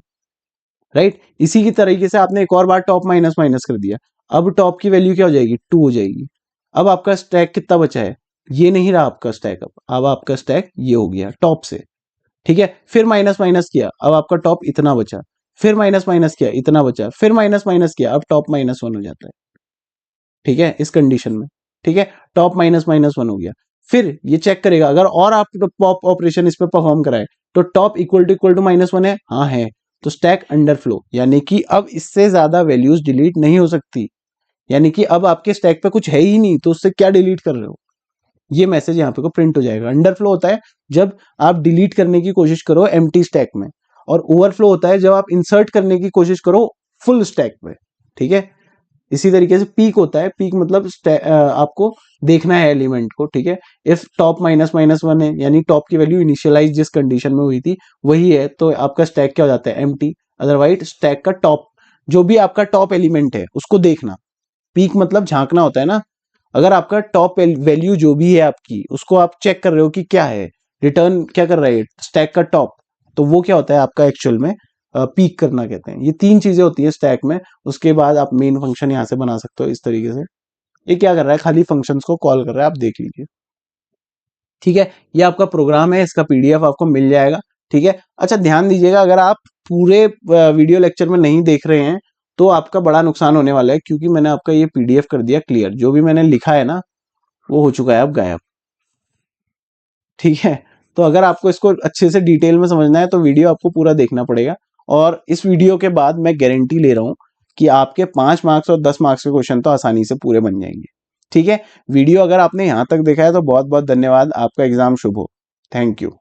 राइट। इसी की तरीके से आपने एक और बार टॉप माइनस माइनस कर दिया, अब टॉप की वैल्यू क्या हो जाएगी 2 हो जाएगी। अब आपका स्टैक कितना बचा है, ये नहीं रहा आपका स्टैक, अब आपका स्टैक ये हो गया टॉप से। ठीक है, फिर माइनस माइनस किया, अब आपका टॉप इतना बचा, फिर माइनस माइनस किया इतना बचा, फिर माइनस माइनस किया, अब टॉप -1 हो जाता है। ठीक है, इस कंडीशन में। ठीक है, टॉप -1 हो गया। फिर ये चेक करेगा अगर और आप पॉप ऑपरेशन इस पे परफॉर्म कराए तो टॉप इक्वल टू -1 है, हाँ है, तो स्टैक अंडरफ्लो, यानी कि अब इससे ज्यादा वैल्यूज डिलीट नहीं हो सकती। यानी कि अब आपके स्टैक पे कुछ है ही नहीं, तो उससे क्या डिलीट कर रहे हो, ये मैसेज यहाँ पे को प्रिंट हो जाएगा। अंडरफ्लो होता है जब आप डिलीट करने की कोशिश करो एम्प्टी स्टैक में, और ओवरफ्लो होता है जब आप इंसर्ट करने की कोशिश करो फुल स्टैक में। ठीक है, इसी तरीके से पीक होता है, पीक मतलब आपको देखना है एलिमेंट को। ठीक है, इफ टॉप -1 है यानी टॉप की वैल्यू इनिशियलाइज जिस कंडीशन में हुई थी वही है, तो आपका स्टैक क्या हो जाता है एम्प्टी। अदरवाइज स्टैक का टॉप जो भी आपका टॉप एलिमेंट है उसको देखना। पीक मतलब झांकना होता है ना, अगर आपका टॉप वैल्यू जो भी है आपकी उसको आप चेक कर रहे हो कि क्या है, रिटर्न क्या कर रहा है स्टैक का टॉप, तो वो क्या होता है आपका एक्चुअल में पीक करना कहते हैं। ये 3 चीजें होती है स्टैक में। उसके बाद आप मेन फंक्शन यहां से बना सकते हो इस तरीके से। ये क्या कर रहा है, खाली फंक्शंस को कॉल कर रहा है, आप देख लीजिए। ठीक है, ये आपका प्रोग्राम है, इसका पीडीएफ आपको मिल जाएगा। ठीक है, अच्छा ध्यान दीजिएगा, अगर आप पूरे वीडियो लेक्चर में नहीं देख रहे हैं तो आपका बड़ा नुकसान होने वाला है, क्योंकि मैंने आपका ये पीडीएफ कर दिया क्लियर, जो भी मैंने लिखा है ना वो हो चुका है अब गायब। ठीक है, तो अगर आपको इसको अच्छे से डिटेल में समझना है तो वीडियो आपको पूरा देखना पड़ेगा। और इस वीडियो के बाद मैं गारंटी ले रहा हूं कि आपके 5 मार्क्स और 10 मार्क्स के क्वेश्चन तो आसानी से पूरे बन जाएंगे। ठीक है, वीडियो अगर आपने यहां तक देखा है तो बहुत बहुत धन्यवाद, आपका एग्जाम शुभ हो। Thank you.